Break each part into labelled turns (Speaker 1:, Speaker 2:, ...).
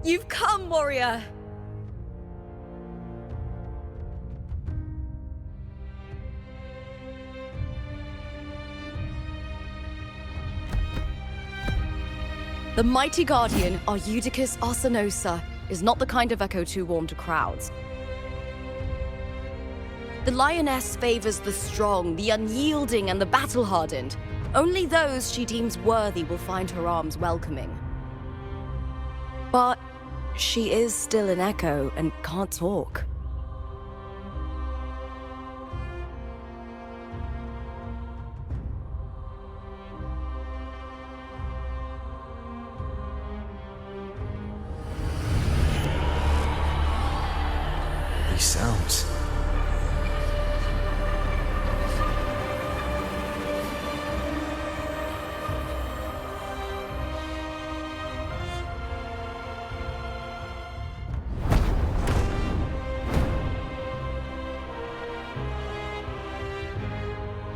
Speaker 1: You've come, warrior! The mighty guardian, Arudicus Arsenosa, is not the kind of echo too warm to crowds. The lioness favors the strong, the unyielding, and the battle-hardened. Only those she deems worthy will find her arms welcoming. But she is still an echo and can't talk.
Speaker 2: These sounds.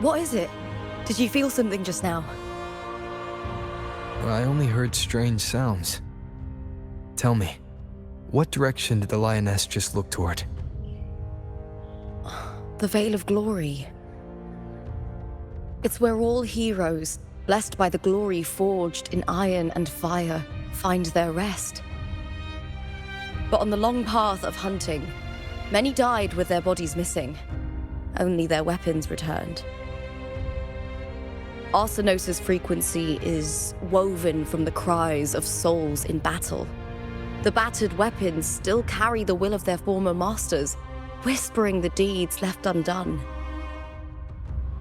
Speaker 1: What is it? Did you feel something just now?
Speaker 2: I only heard strange sounds. Tell me, what direction did the lioness just look toward?
Speaker 1: The Veil of Glory. It's where all heroes, blessed by the glory forged in iron and fire, find their rest. But on the long path of hunting, many died with their bodies missing. Only their weapons returned. Arsenosa's frequency is woven from the cries of souls in battle. The battered weapons still carry the will of their former masters, whispering the deeds left undone.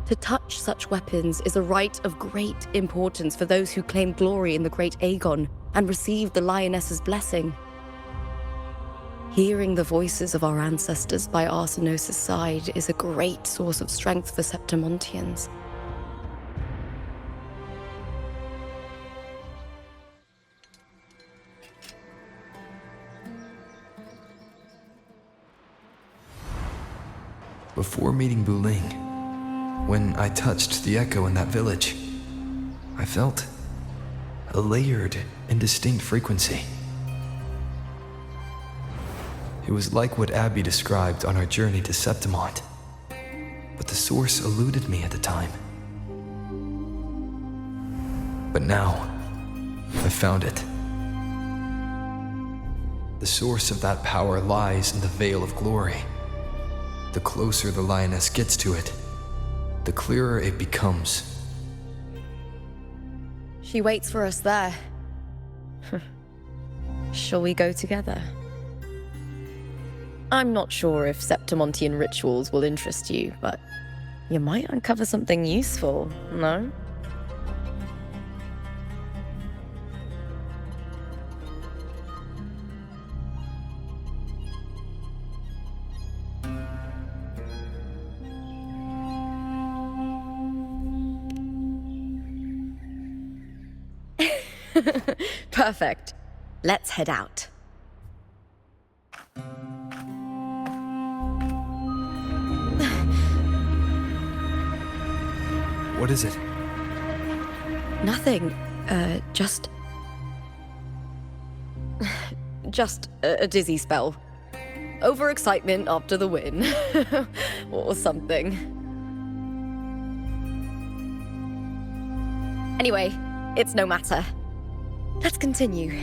Speaker 1: To touch such weapons is a rite of great importance for those who claim glory in the great Aegon and receive the lioness's blessing. Hearing the voices of our ancestors by Arsenosa's side is a great source of strength for Septimontians.
Speaker 2: Before meeting Buling, when I touched the echo in that village, I felt a layered and distinct frequency. It was like what Abby described on our journey to Septimont, but the source eluded me at the time. But now, I found it. The source of that power lies in the Veil of Glory. The closer the lioness gets to it, the clearer it becomes.
Speaker 1: She waits for us there. Shall we go together? I'm not sure if Septimontian rituals will interest you, but you might uncover something useful, no? Perfect. Let's head out.
Speaker 2: What is it?
Speaker 1: Nothing. Just a dizzy spell. Overexcitement after the win. Or something. Anyway, it's no matter. Let's continue.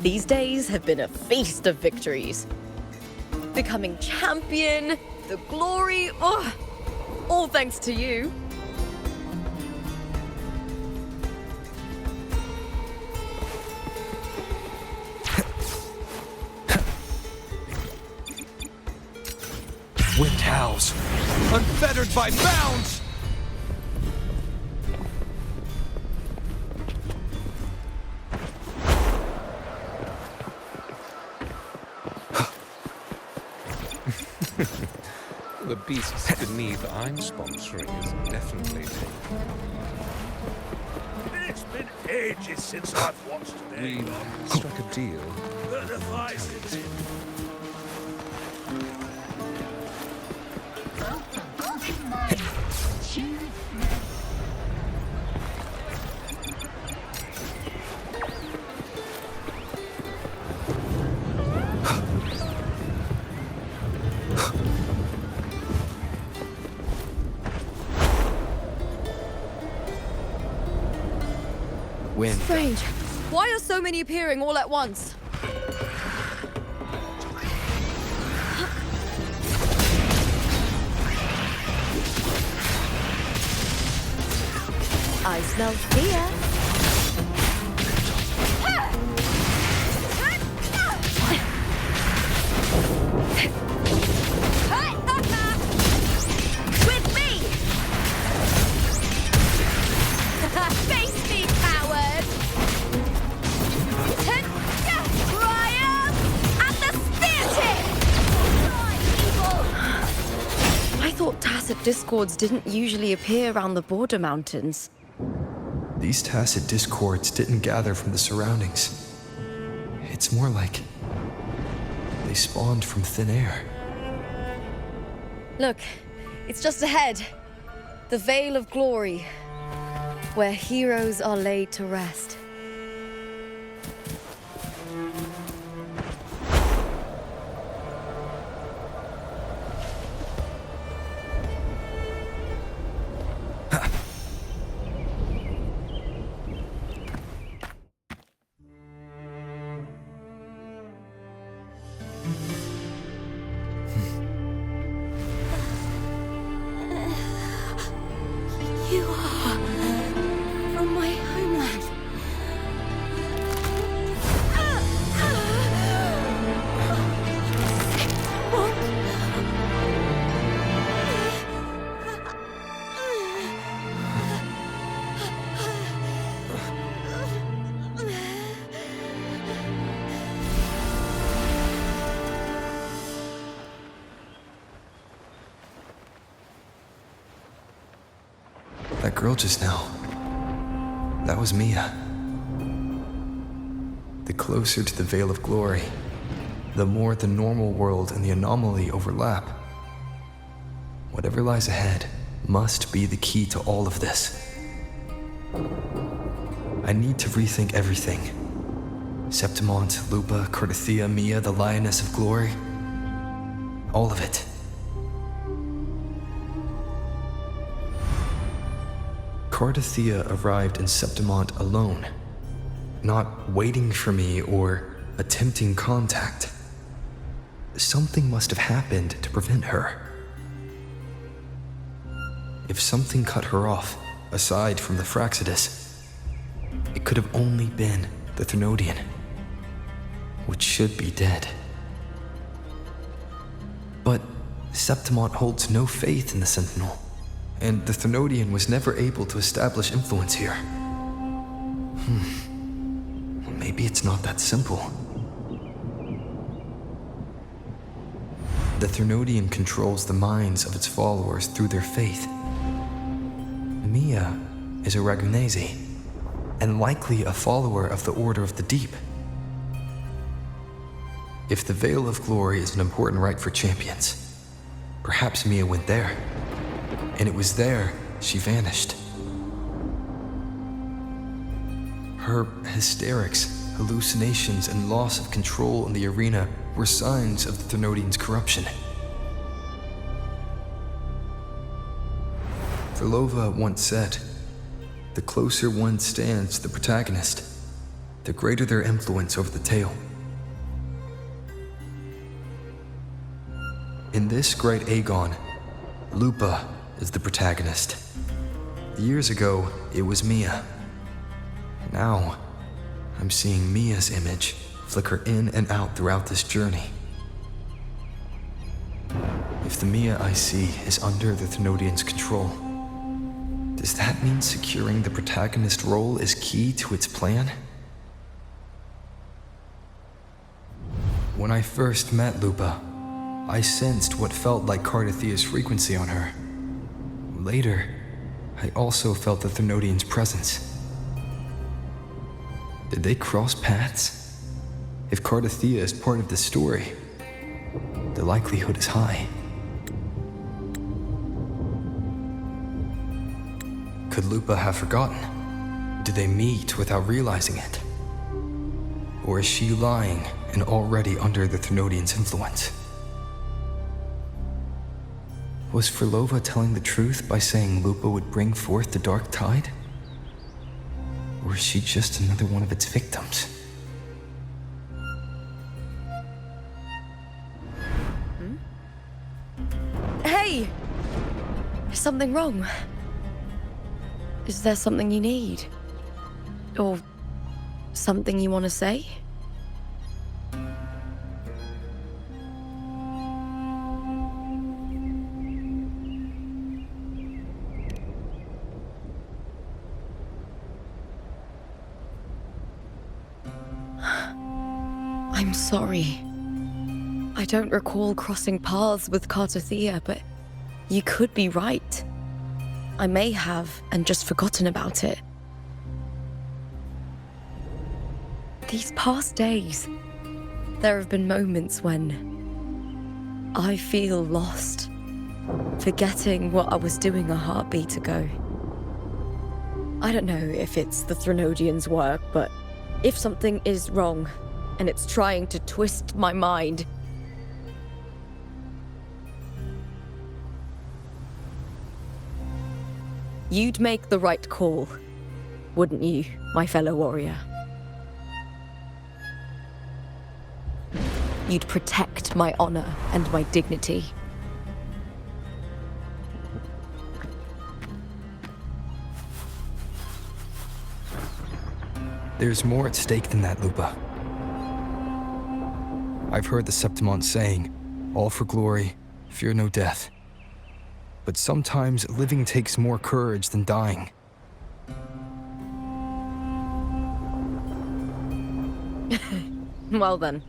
Speaker 1: These days have been a feast of victories. Becoming champion, the glory, all thanks to you.
Speaker 3: ourselves, unfettered by bounds!
Speaker 4: The beasts beneath I'm sponsoring is definitely taken.
Speaker 5: It's been ages since I've watched an
Speaker 4: We
Speaker 5: egg.
Speaker 4: struck a deal.
Speaker 5: The device is in.
Speaker 2: Wind.
Speaker 1: Strange. Why are so many appearing all at once? I smell fear. With me! Face me, coward! Triumph at the spear tip! I thought tacit discords didn't usually appear around the border mountains.
Speaker 2: These tacit discords didn't gather from the surroundings. It's more like they spawned from thin air.
Speaker 1: Look, it's just ahead. The Vale of Glory, where heroes are laid to rest. You are from my homeland.
Speaker 2: That girl just now, that was Mia. The closer to the Vale of Glory, the more the normal world and the anomaly overlap. Whatever lies ahead must be the key to all of this. I need to rethink everything. Septimont, Lupa, Cardathia, Mia, the Lioness of Glory. All of it. Cardathia arrived in Septimont alone, not waiting for me or attempting contact. Something must have happened to prevent her. If something cut her off, aside from the Fraxidus, it could have only been the Thenodian, which should be dead. But Septimont holds no faith in the Sentinel, and the Thenodian was never able to establish influence here. Maybe it's not that simple. The Thenodian controls the minds of its followers through their faith. Mia is a Ragunesi, and likely a follower of the Order of the Deep. If the Vale of Glory is an important rite for champions, perhaps Mia went there. And it was there she vanished. Her hysterics, hallucinations, and loss of control in the arena were signs of the Thenodian's corruption. Verlova once said, "The closer one stands to the protagonist, the greater their influence over the tale." In this great Aegon, Lupa is the protagonist. Years ago, it was Mia. Now, I'm seeing Mia's image flicker in and out throughout this journey. If If the Mia I see is under the Thenodians' control, does that mean securing the protagonist role is key to its plan? When I first met Lupa, I sensed what felt like Cardathia's frequency on her. Later, I also felt the Thenodians' presence. Did they cross paths? If Cardathia is part of the story, the likelihood is high. Could Lupa have forgotten? Did they meet without realizing it? Or is she lying and already under the Thenodians' influence? Was Frolova telling the truth by saying Lupa would bring forth the Dark Tide? Or is she just another one of its victims?
Speaker 1: Hey! Is something wrong? Is there something you need? Or something you want to say? I'm sorry. I don't recall crossing paths with Cardathia, but you could be right. I may have and just forgotten about it. These past days, there have been moments when I feel lost, forgetting what I was doing a heartbeat ago. I don't know if it's the Thenodians' work, but if something is wrong and it's trying to twist my mind, you'd make the right call, wouldn't you, my fellow warrior? You'd protect my honor and my dignity.
Speaker 2: There's more at stake than that, Lupa. I've heard the Septimont saying, all for glory, fear no death. But sometimes living takes more courage than dying.
Speaker 1: Well then,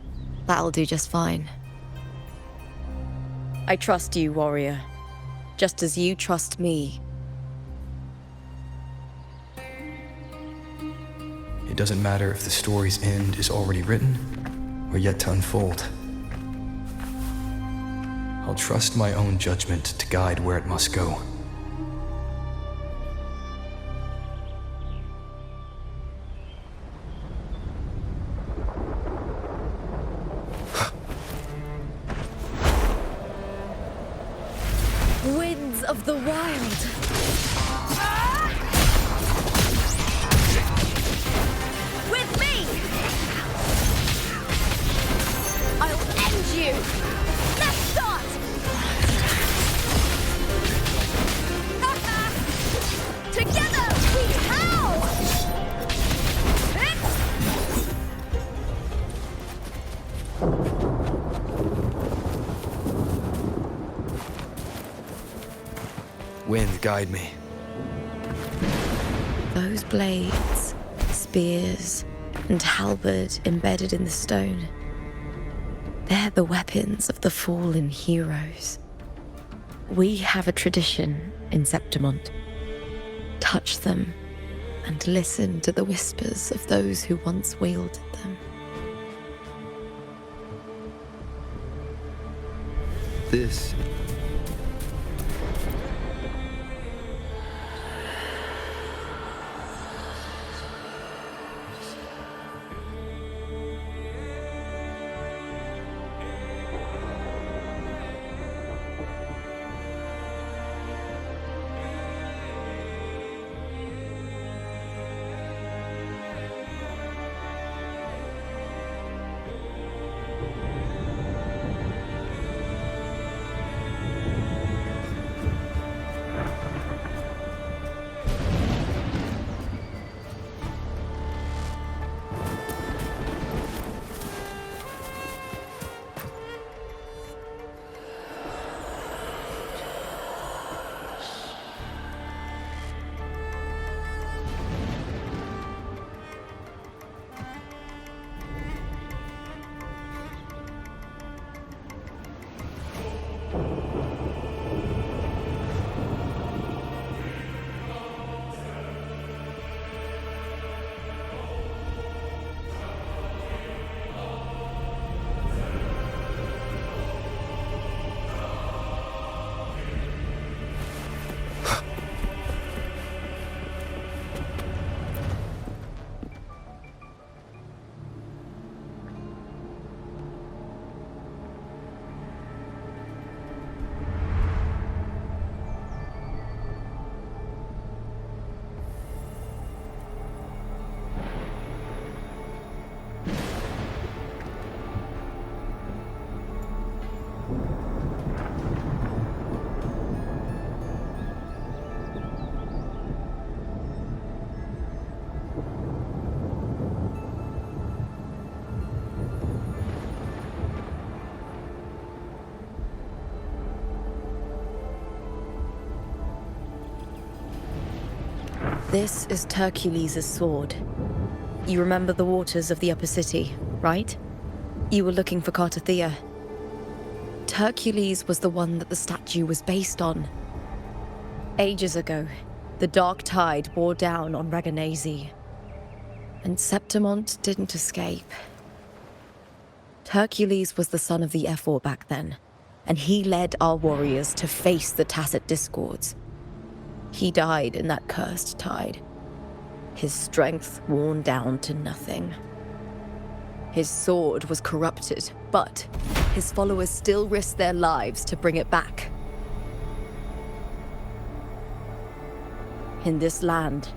Speaker 1: that'll do just fine. I trust you, warrior, just as you trust me.
Speaker 2: It doesn't matter if the story's end is already written or yet to unfold. I'll trust my own judgment to guide where it must go.
Speaker 1: Winds of the wild! With me! I'll end you! Let's start! Together we howl!
Speaker 2: Wind, guide me.
Speaker 1: Those blades, spears, and halberd embedded in the stone. They're the weapons of the fallen heroes. We have a tradition in Septimont. Touch them and listen to the whispers of those who once wielded them.
Speaker 2: This
Speaker 1: This is Hercules' sword. You remember the waters of the upper city, right? You were looking for Cartathea. Hercules was the one that the statue was based on. Ages ago, the dark tide bore down on Reganese, and Septimont didn't escape. Hercules was the son of the Ephor back then, and he led our warriors to face the Tacit Discords. He died in that cursed tide, his strength worn down to nothing. His sword was corrupted, but his followers still risked their lives to bring it back. In this land,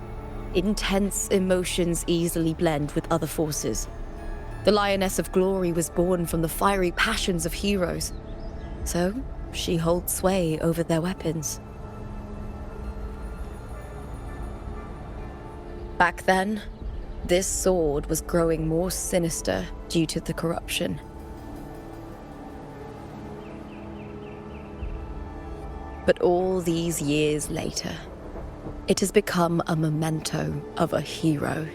Speaker 1: intense emotions easily blend with other forces. The Lioness of Glory was born from the fiery passions of heroes, so she holds sway over their weapons. Back then, this sword was growing more sinister due to the corruption. But all these years later, it has become a memento of a hero.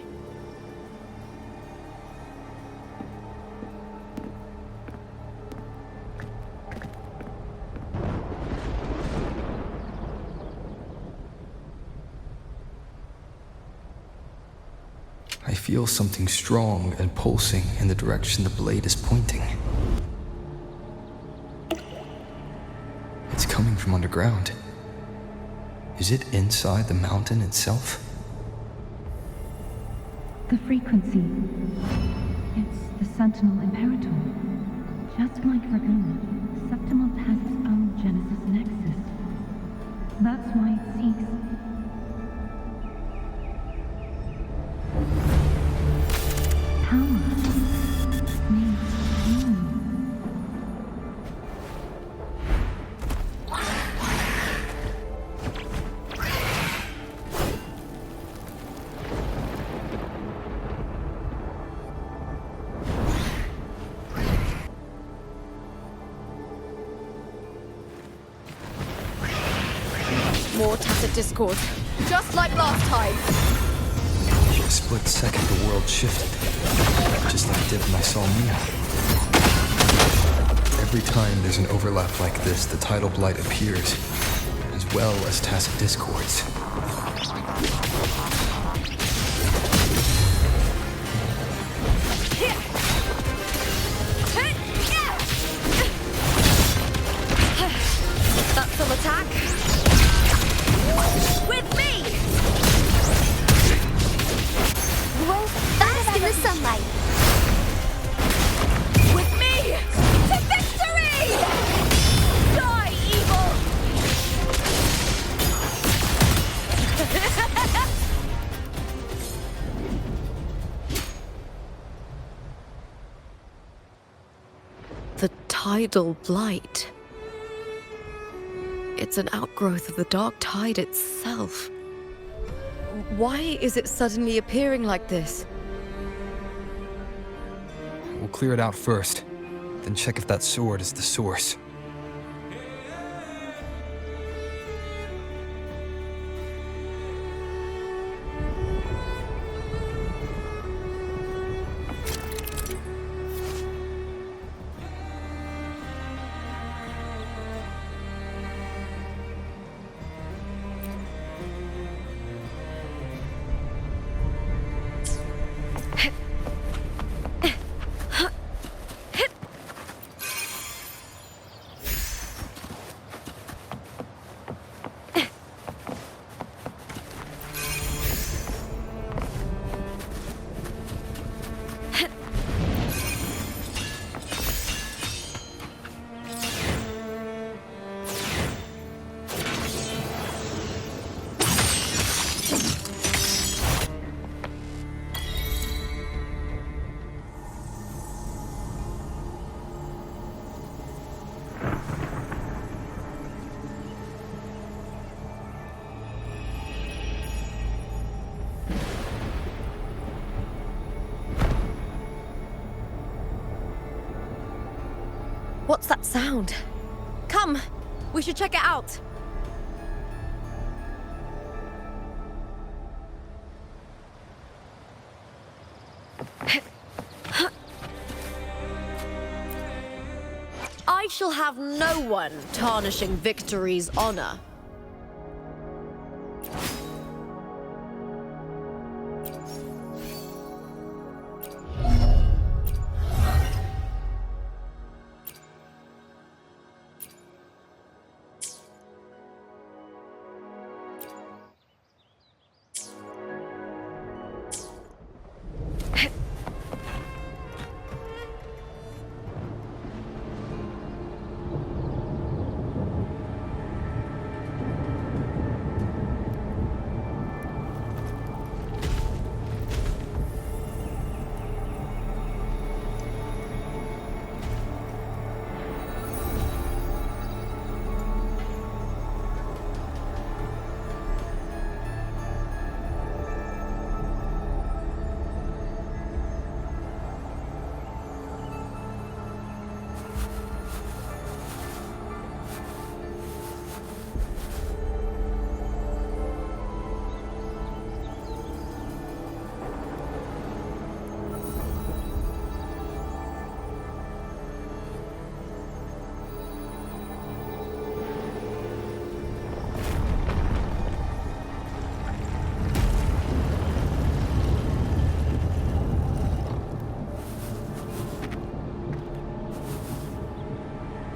Speaker 2: I feel something strong and pulsing in the direction the blade is pointing. It's coming from underground. Is it inside the mountain itself?
Speaker 6: The frequency. It's the Sentinel Imperator. Just like Dragona, Septimont has its own Genesis Nexus. That's why it seeks. Power. Means pain.
Speaker 1: More Tacit Discord, just like last time.
Speaker 2: For a split second, the world shifted, just like it did when I saw Mia. Every time there's an overlap like this, the tidal blight appears, as well as Tacit Discords.
Speaker 1: That's some attack. With me!
Speaker 7: Grow fast in the sunlight.
Speaker 1: With me! To victory! Die, evil! The tidal blight. It's an outgrowth of the dark tide itself. Why is it suddenly appearing like this?
Speaker 2: We'll clear it out first, then check if that sword is the source.
Speaker 1: What's that sound? Come, we should check it out. I shall have no one tarnishing victory's honor.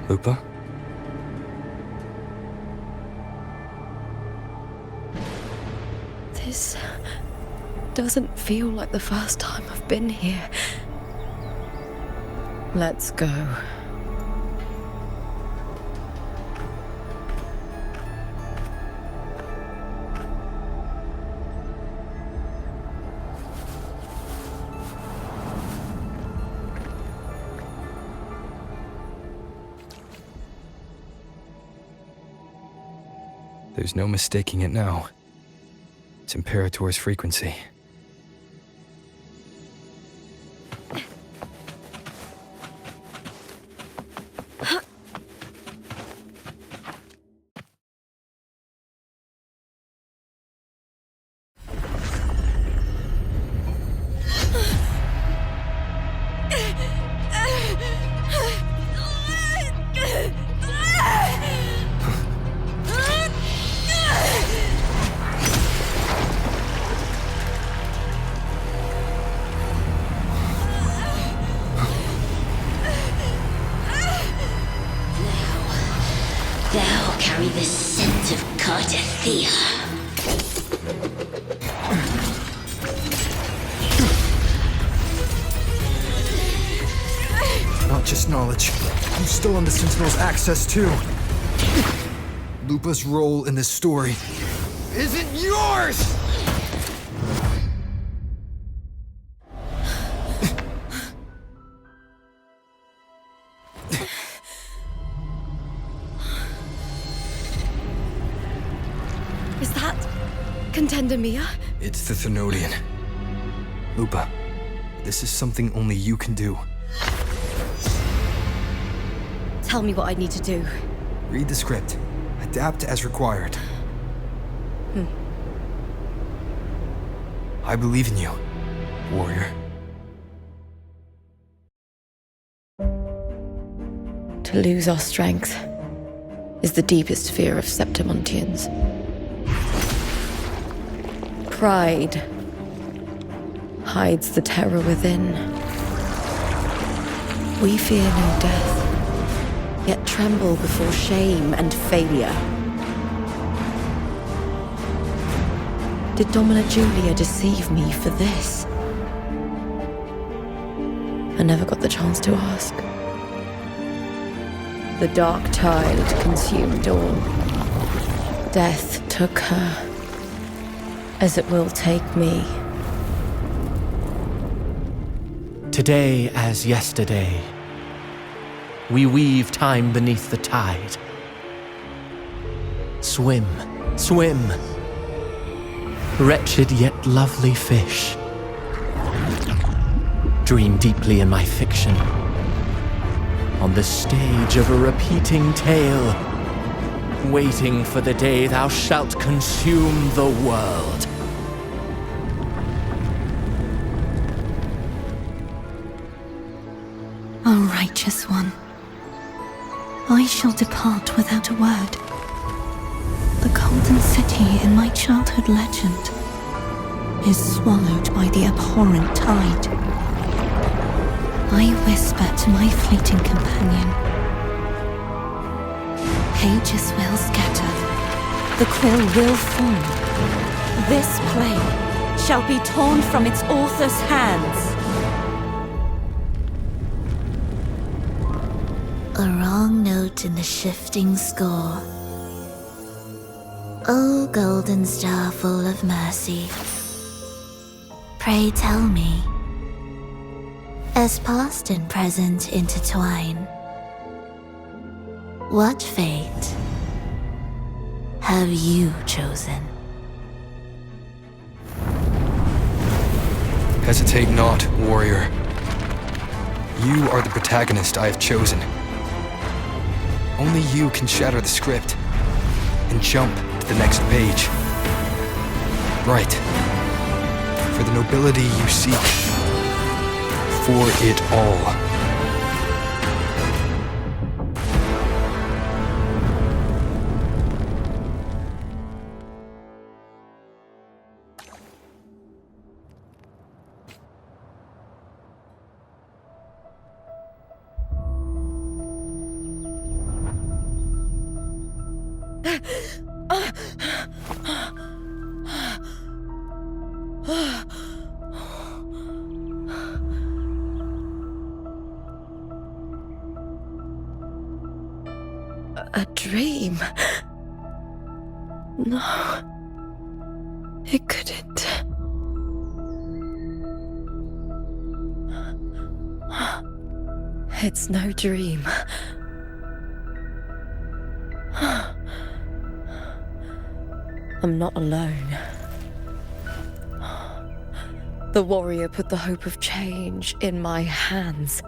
Speaker 2: Lupa?
Speaker 1: This doesn't feel like the first time I've been here. Let's go.
Speaker 2: There's no mistaking it now. It's Imperator's frequency.
Speaker 8: Thou carry the scent of catastrophe.
Speaker 2: Not just knowledge. I'm still on the Sentinel's access too. Lupa's role in this story isn't yours!
Speaker 1: Is that Contender Mia?
Speaker 2: It's the Thenodian. Lupa, this is something only you can do.
Speaker 1: Tell me what I need to do.
Speaker 2: Read the script. Adapt as required. I believe in you, warrior.
Speaker 1: To lose our strength is the deepest fear of Septimontians. Pride hides the terror within. We fear no death, yet tremble before shame and failure. Did Domina Julia deceive me for this? I never got the chance to ask. The dark tide consumed all. Death took her, as it will take me.
Speaker 9: Today as yesterday, we weave time beneath the tide. Swim, swim, wretched yet lovely fish. Dream deeply in my fiction, on the stage of a repeating tale, waiting for the day thou shalt consume the world.
Speaker 6: O righteous one, I shall depart without a word. The golden city in my childhood legend is swallowed by the abhorrent tide. I whisper to my fleeting companion. Pages will scatter. The quill will fall. This play shall be torn from its author's hands.
Speaker 8: A wrong note in the shifting score. O golden star full of mercy, pray tell me, as past and present intertwine, what fate have you chosen?
Speaker 2: Hesitate not, warrior. You are the protagonist I have chosen. Only you can shatter the script and jump to the next page. Right. For the nobility you seek. For it all.
Speaker 1: A dream? No. It couldn't. It's no dream. I'm not alone. The warrior put the hope of change in my hands.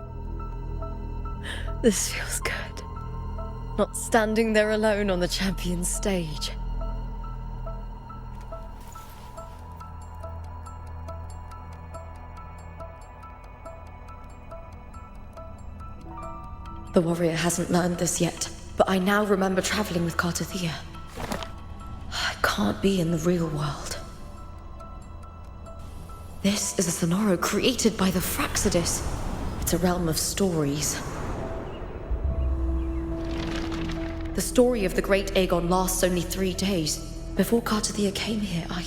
Speaker 1: This feels good. Not standing there alone on the champion's stage. The warrior hasn't learned this yet, but I now remember traveling with Cartathea. I can't be in the real world. This is a Sonoro created by the Fraxidus. It's a realm of stories. The story of the Great Aegon lasts only 3 days. Before Cartathea came here, I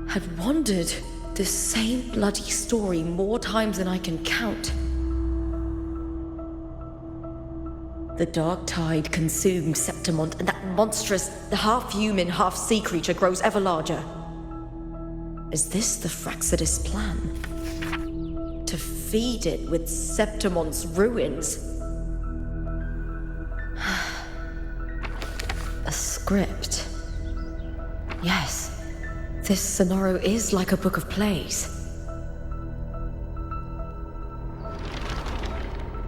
Speaker 1: had wandered this same bloody story more times than I can count. The dark tide consumed Septimont, and that monstrous, half-human, half-sea creature grows ever larger. Is this the Fraxidus plan? To feed it with Septimont's ruins? A script. Yes, this Sonoro is like a book of plays.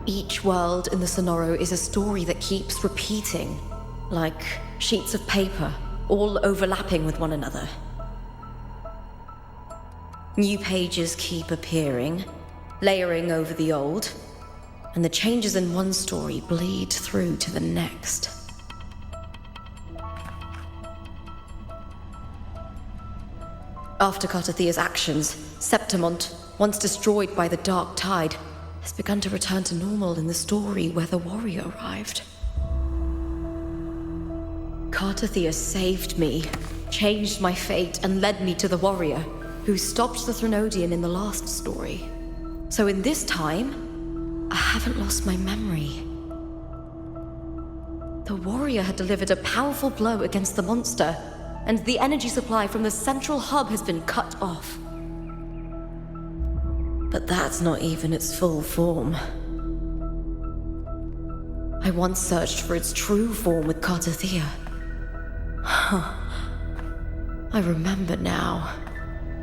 Speaker 1: Each world in the Sonoro is a story that keeps repeating, like sheets of paper, all overlapping with one another. New pages keep appearing, layering over the old, and the changes in one story bleed through to the next. After Cartathea's actions, Septimont, once destroyed by the dark tide, has begun to return to normal in the story where the warrior arrived. Cartathea saved me, changed my fate, and led me to the warrior, who stopped the Threnodian in the last story. So in this time, I haven't lost my memory. The warrior had delivered a powerful blow against the monster, and the energy supply from the central hub has been cut off. But that's not even its full form. I once searched for its true form with Cartathea. I remember now.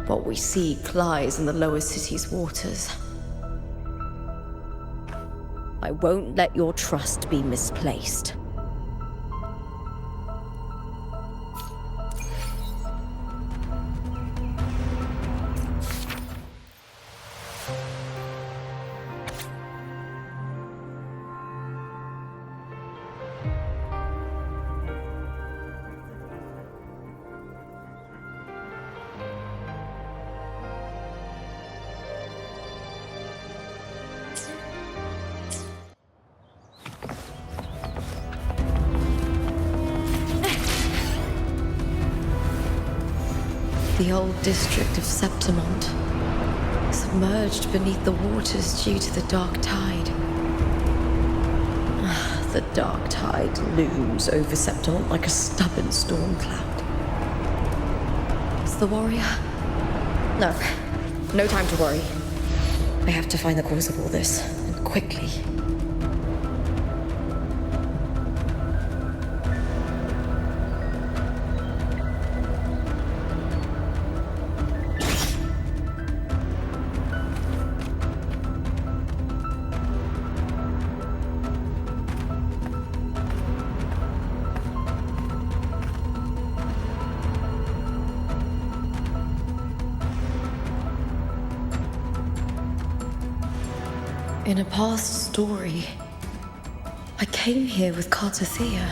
Speaker 1: What we seek lies in the lower city's waters. I won't let your trust be misplaced. The old district of Septimont, submerged beneath the waters due to the dark tide. The dark tide looms over Septimont like a stubborn storm cloud. It's the warrior. No time to worry. I have to find the cause of all this, and quickly. In a past story, I came here with Cartothea.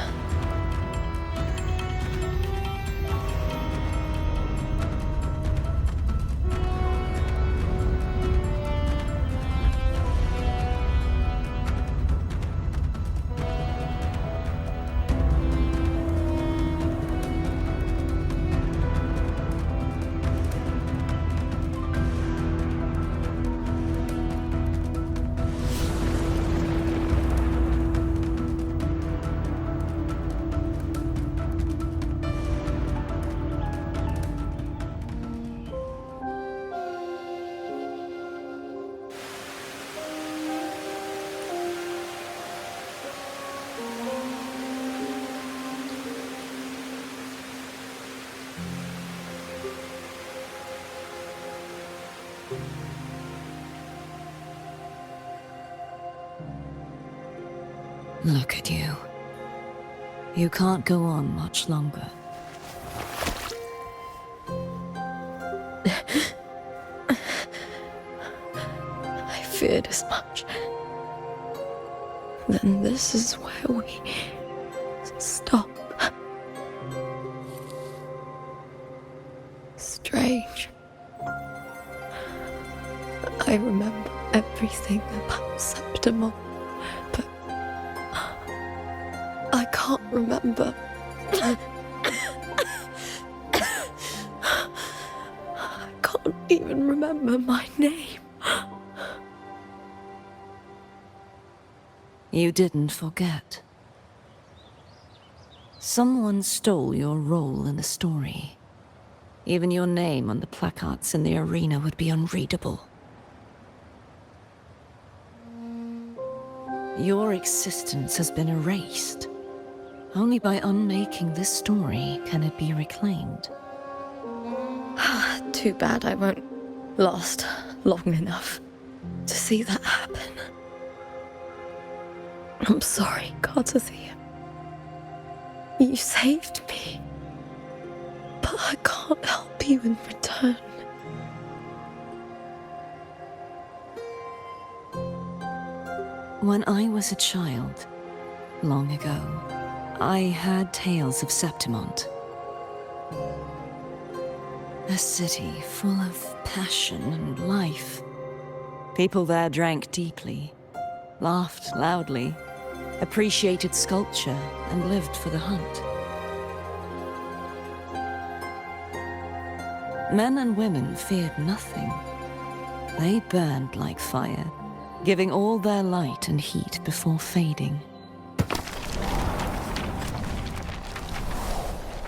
Speaker 6: Look at you. You can't go on much longer.
Speaker 1: I feared as much. Then this is where we stop. Strange. I remember everything about Septimont, but I can't remember. I can't even remember my name.
Speaker 6: You didn't forget. Someone stole your role in the story. Even your name on the placards in the arena would be unreadable. Your existence has been erased. Only by unmaking this story can it be reclaimed.
Speaker 1: Too bad I won't last long enough to see that happen. I'm sorry, Cartothea. You saved me. But I can't help you in return.
Speaker 6: When I was a child, long ago, I heard tales of Septimont. A city full of passion and life. People there drank deeply, laughed loudly, appreciated sculpture, and lived for the hunt. Men and women feared nothing. They burned like fire, giving all their light and heat before fading.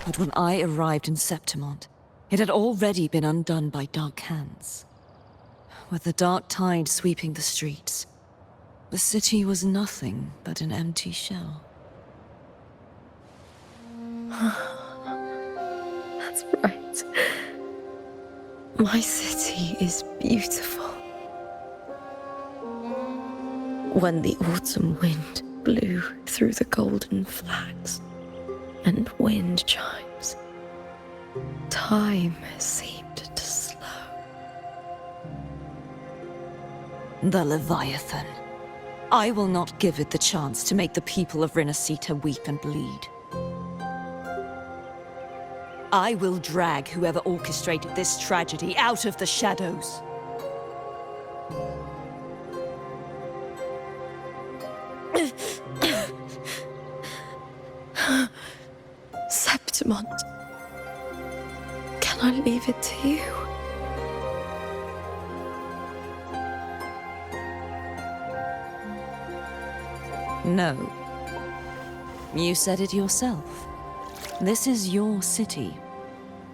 Speaker 6: But when I arrived in Septimont, it had already been undone by dark hands. With the dark tide sweeping the streets, the city was nothing but an empty shell.
Speaker 1: That's right. My city is beautiful. When the autumn wind blew through the golden flags and wind chimes, time seemed to slow.
Speaker 6: The Leviathan. I will not give it the chance to make the people of Rinascita weep and bleed. I will drag whoever orchestrated this tragedy out of the shadows.
Speaker 1: Septimont. Can I leave it to you?
Speaker 10: No. You said it yourself. This is your city.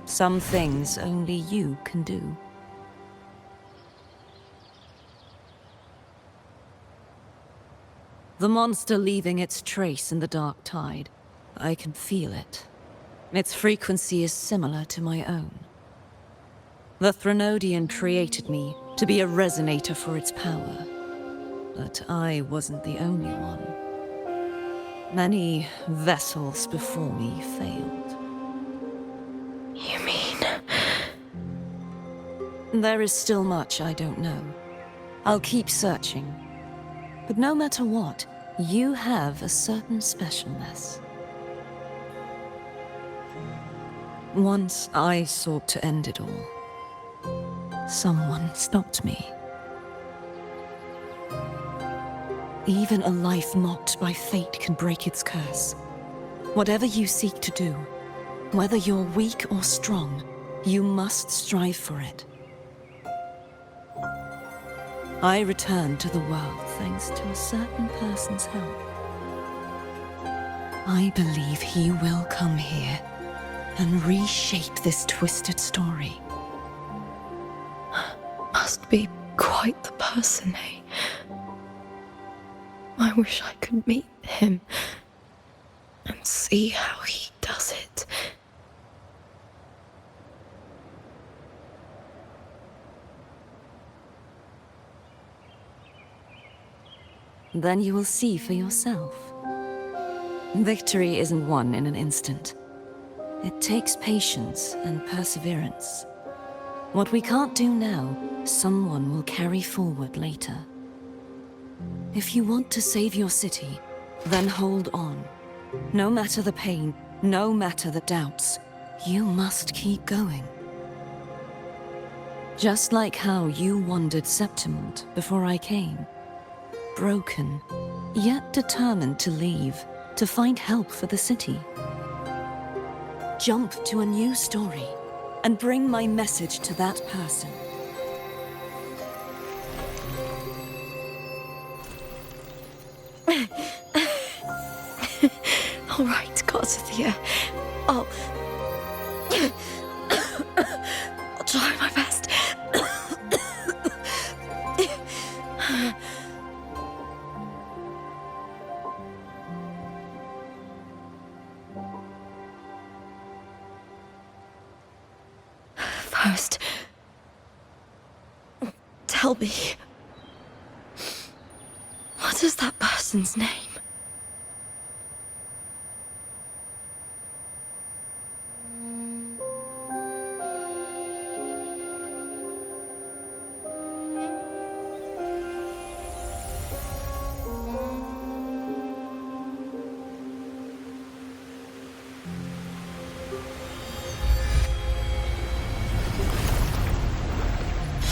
Speaker 10: Some things only you can do. The monster leaving its trace in the dark tide. I can feel it. Its frequency is similar to my own. The Threnodian created me to be a resonator for its power. But I wasn't the only one. Many vessels before me failed.
Speaker 1: You mean?
Speaker 10: There is still much I don't know. I'll keep searching. But no matter what, you have a certain specialness. Once I sought to end it all. Someone stopped me. Even a life mocked by fate can break its curse. Whatever you seek to do, whether you're weak or strong, you must strive for it. I returned to the world thanks to a certain person's help. I believe he will come here and reshape this twisted story.
Speaker 1: Must be quite the person, eh? I wish I could meet him and see how he does it.
Speaker 10: Then you will see for yourself. Victory isn't won in an instant. It takes patience and perseverance. What we can't do now, someone will carry forward later. If you want to save your city, then hold on. No matter the pain, no matter the doubts, you must keep going. Just like how you wandered Septimont before I came. Broken, yet determined to leave, to find help for the city. Jump to a new story, and bring my message to that person.
Speaker 1: All right, Garcia. I'll try my best. First, tell me, what is that person's name?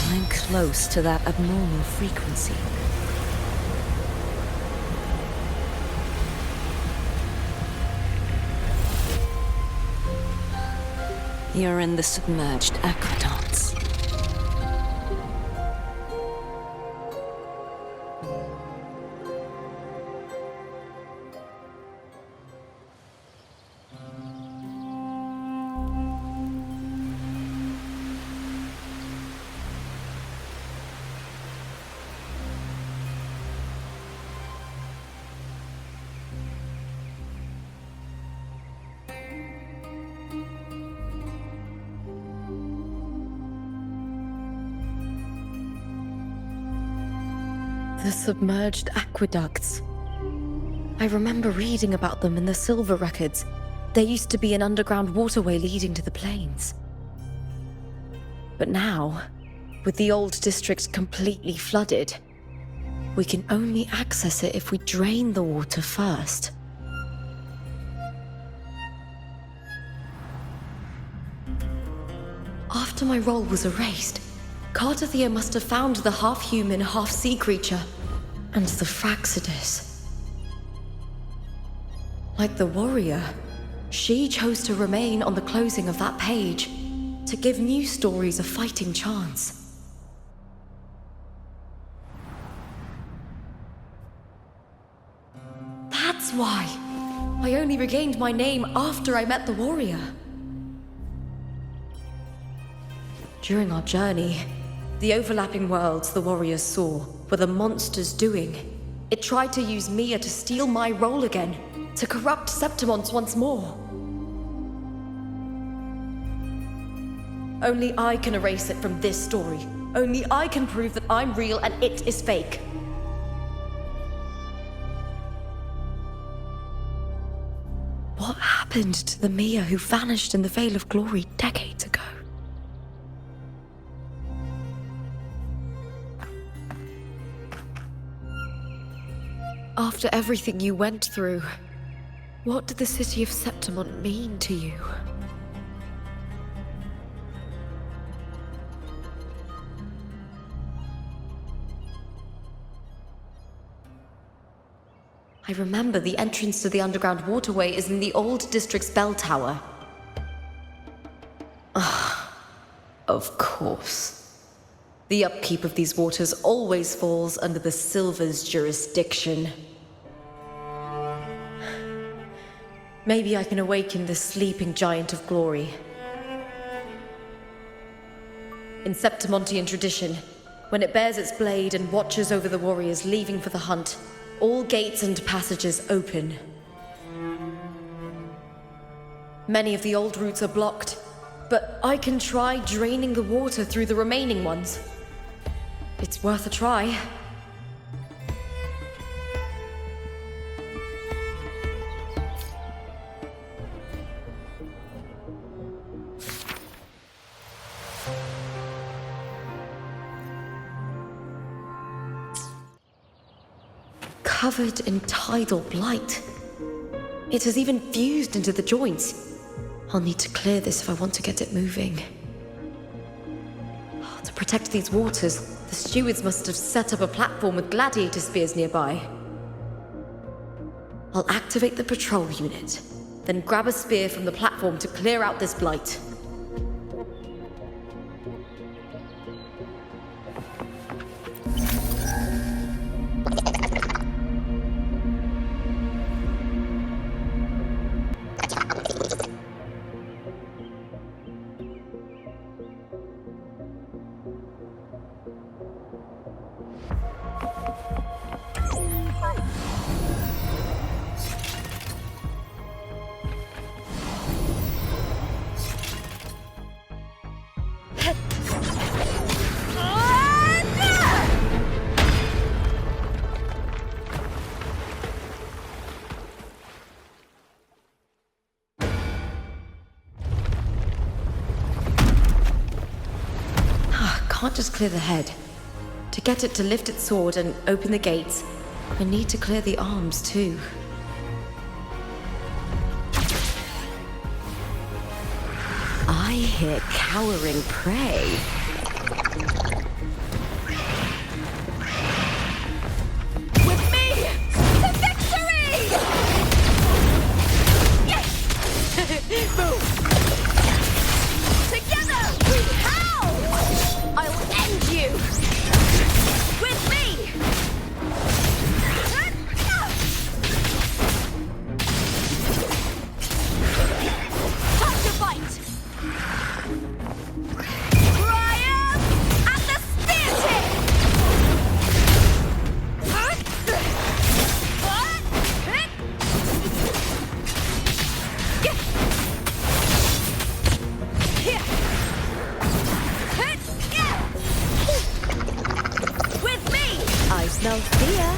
Speaker 10: I'm close to that abnormal frequency. You're in the submerged aqueducts.
Speaker 1: The submerged aqueducts. I remember reading about them in the Silver records. There used to be an underground waterway leading to the plains. But now, with the old district completely flooded, we can only access it if we drain the water first. After my role was erased, Cartathea must have found the half-human, half-sea creature, and the Fraxidus. Like the warrior, she chose to remain on the closing of that page. to give new stories a fighting chance. That's why I only regained my name after I met the warrior. During our journey, the overlapping worlds the warriors saw were the monsters doing. It tried to use Mia to steal my role again, to corrupt Septimonts once more. Only I can erase it from this story. Only I can prove that I'm real and it is fake. What happened to the Mia who vanished in the Veil of Glory decades ago? After everything you went through, what did the city of Septimont mean to you? I remember the entrance to the underground waterway is in the old district's bell tower. Of course. The upkeep of these waters always falls under the Silver's jurisdiction. Maybe I can awaken the sleeping giant of glory. In Septimontian tradition, when it bears its blade and watches over the warriors leaving for the hunt, all gates and passages open. Many of the old routes are blocked, but I can try draining the water through the remaining ones. It's worth a try. Covered in tidal blight. It has even fused into the joints. I'll need to clear this if I want to get it moving. To protect these waters, the stewards must have set up a platform with gladiator spears nearby. I'll activate the patrol unit, then grab a spear from the platform to clear out this blight. Can't just clear the head. To get it to lift its sword and open the gates, I need to clear the arms too. I hear cowering prey. With me to victory! Yes! Boom! Together we howl! I'll end you! With me! Time to fight! Triumph at the spear tip! With me! I smell fear.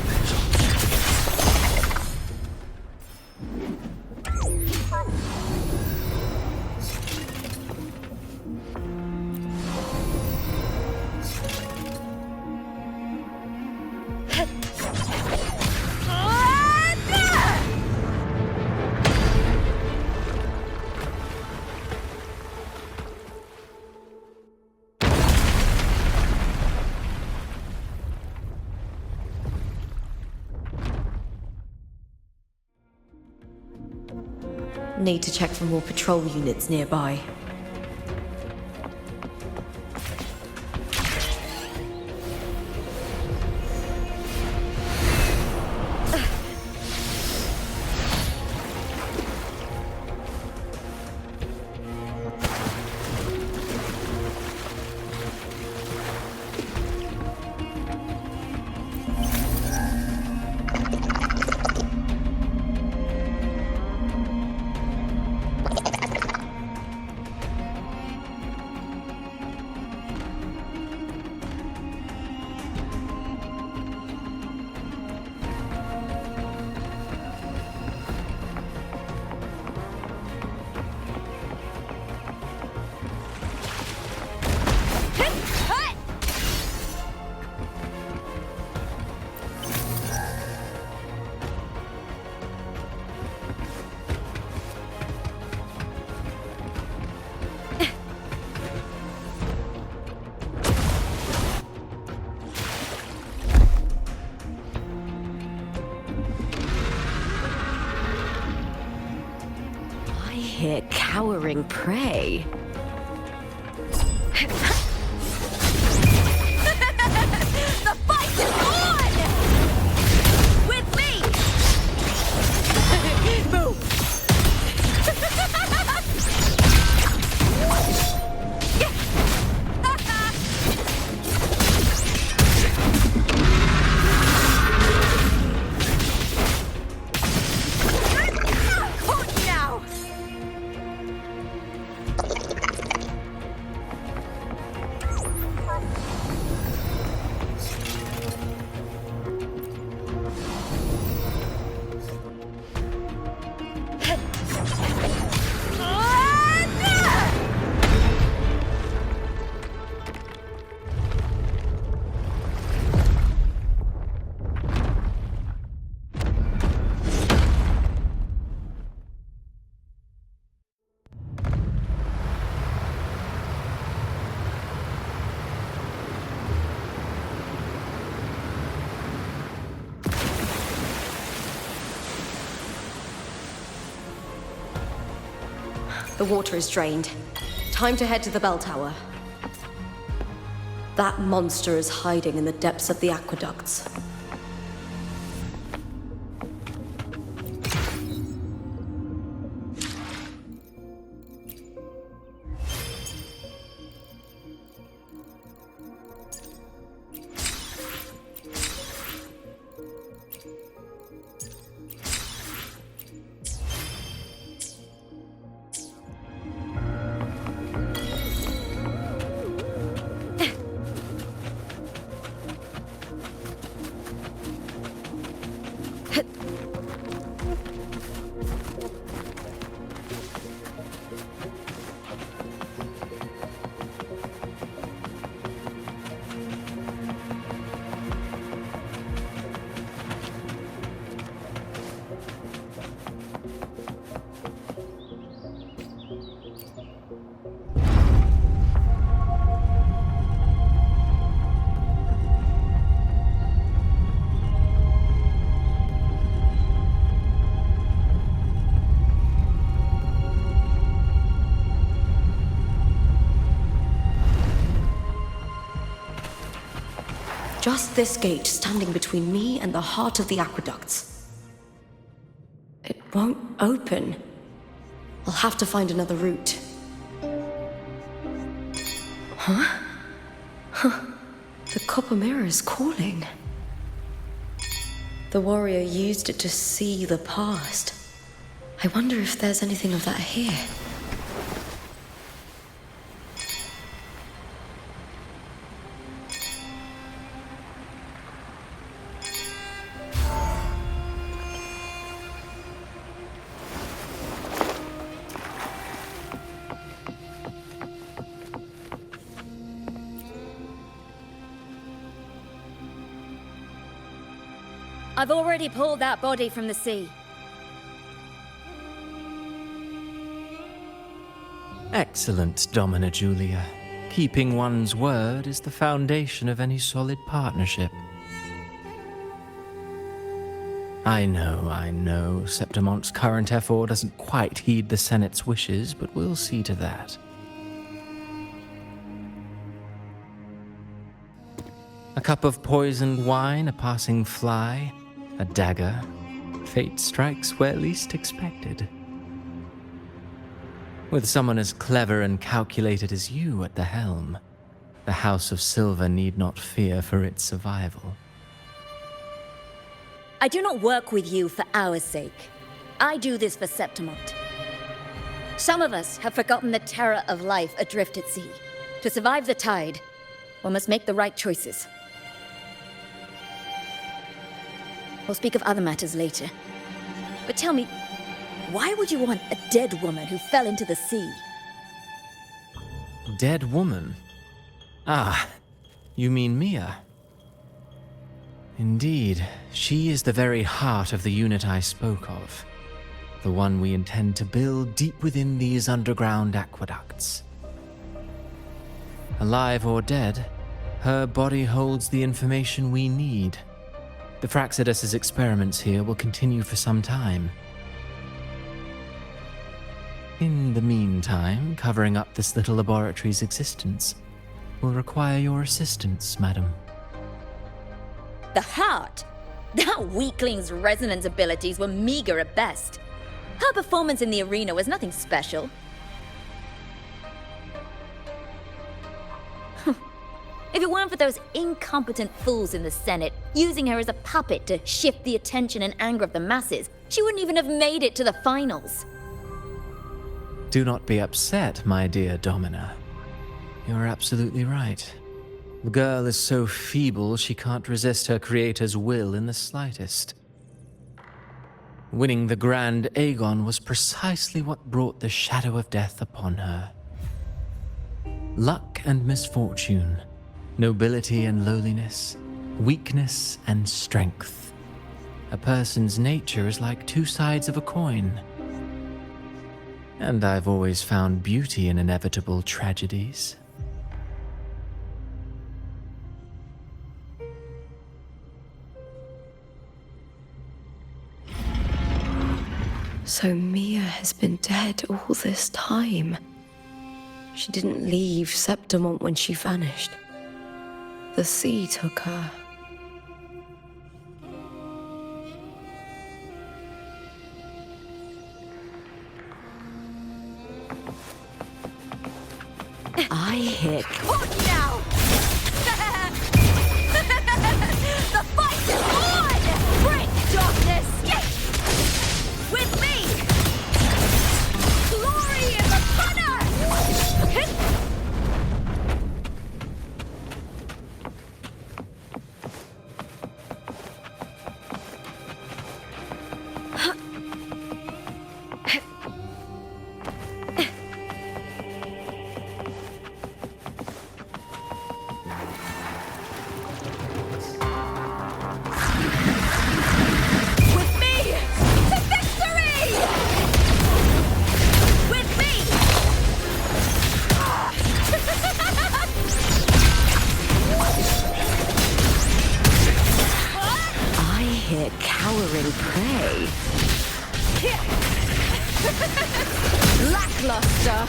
Speaker 1: Need to check for more patrol units nearby. here cowering prey. The fight is on! With me! Move! Caught now! The water is drained. Time to head to the bell tower. That monster is hiding in the depths of the aqueducts. Just this gate standing between me and the heart of the aqueducts. It won't open. I'll have to find another route. Huh? Huh. The copper mirror is calling. The warrior used it to see the past. I wonder if there's anything of that here.
Speaker 11: I've already pulled that body from the sea.
Speaker 9: Excellent, Domina Julia. Keeping one's word is the foundation of any solid partnership. I know, Septimonte's current effort doesn't quite heed the Senate's wishes, but we'll see to that. A cup of poisoned wine, a passing fly, a dagger. Fate strikes where least expected. With someone as clever and calculated as you at the helm, the House of Silver need not fear for its survival.
Speaker 11: I do not work with you for our sake. I do this for Septimont. Some of us have forgotten the terror of life adrift at sea. To survive the tide, one must make the right choices. We'll speak of other matters later. But tell me, why would you want a dead woman who fell into the sea?
Speaker 9: Dead woman? Ah, you mean Mia? Indeed, she is the very heart of the unit I spoke of. The one we intend to build deep within these underground aqueducts. Alive or dead, her body holds the information we need. The Fraxidus' experiments here will continue for some time. In the meantime, covering up this little laboratory's existence will require your assistance, madam.
Speaker 11: The heart? That weakling's resonance abilities were meager at best. Her performance in the arena was nothing special. If it weren't for those incompetent fools in the Senate using her as a puppet to shift the attention and anger of the masses, she wouldn't even have made it to the finals.
Speaker 9: Do not be upset, my dear Domina. You're absolutely right. The girl is so feeble she can't resist her creator's will in the slightest. Winning the Grand Aegon was precisely what brought the shadow of death upon her. Luck and misfortune, nobility and lowliness, weakness and strength. A person's nature is like two sides of a coin. And I've always found beauty in inevitable tragedies.
Speaker 1: So Mia has been dead all this time. She didn't leave Septimont when she vanished. The sea took her. I hit.
Speaker 11: What now? The fight is on! Bring darkness! With me! Glory in the banner!
Speaker 1: Cowering prey. Lackluster.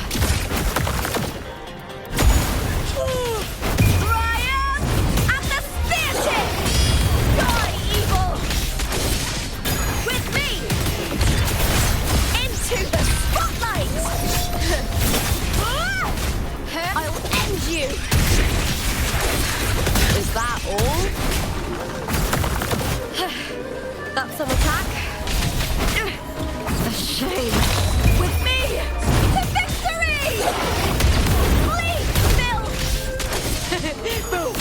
Speaker 11: Ryan and the spear tip! Die, evil! With me! Into the spotlight! I'll end you!
Speaker 1: Is that all? That's some attack. A shame.
Speaker 11: With me to victory! Please, Bill! Boom!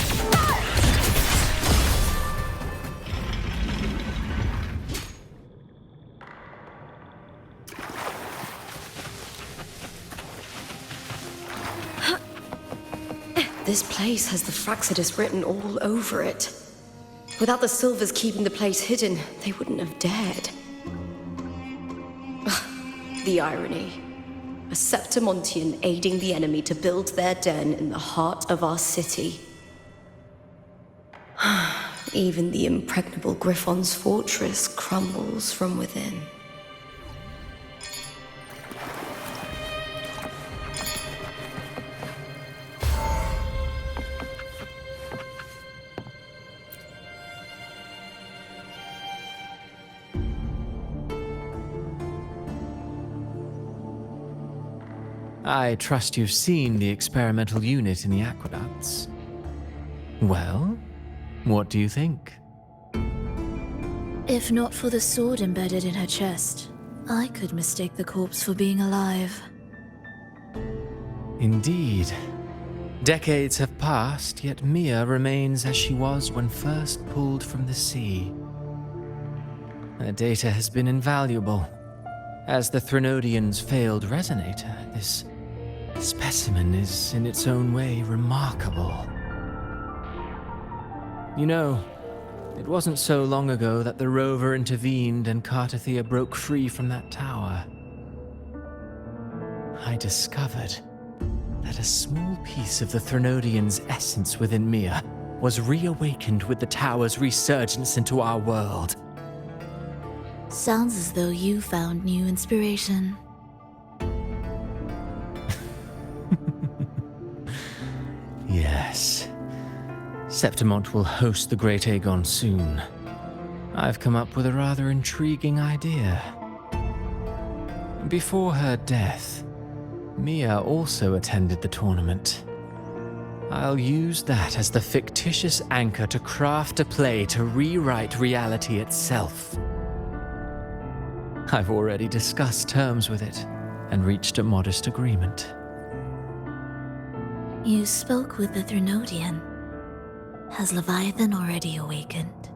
Speaker 1: This place has the Fractsidus written all over it. Without the Silvers keeping the place hidden, they wouldn't have dared. The irony. A Septimontian aiding the enemy to build their den in the heart of our city. Even the impregnable Griffon's fortress crumbles from within.
Speaker 9: I trust you've seen the experimental unit in the aqueducts. Well, what do you think?
Speaker 12: If not for the sword embedded in her chest, I could mistake the corpse for being alive.
Speaker 9: Indeed. Decades have passed, yet Mia remains as she was when first pulled from the sea. Her data has been invaluable. As the Threnodians' failed resonator, this specimen is, in its own way, remarkable. You know, it wasn't so long ago that the Rover intervened and Cartathea broke free from that tower. I discovered that a small piece of the Threnodians' essence within Mia was reawakened with the tower's resurgence into our world.
Speaker 12: Sounds as though you found new inspiration.
Speaker 9: Septimont will host the Great Aegon soon. I've come up with a rather intriguing idea. Before her death, Mia also attended the tournament. I'll use that as the fictitious anchor to craft a play to rewrite reality itself. I've already discussed terms with it and reached a modest agreement.
Speaker 12: You spoke with the Threnodian. Has Leviathan already awakened?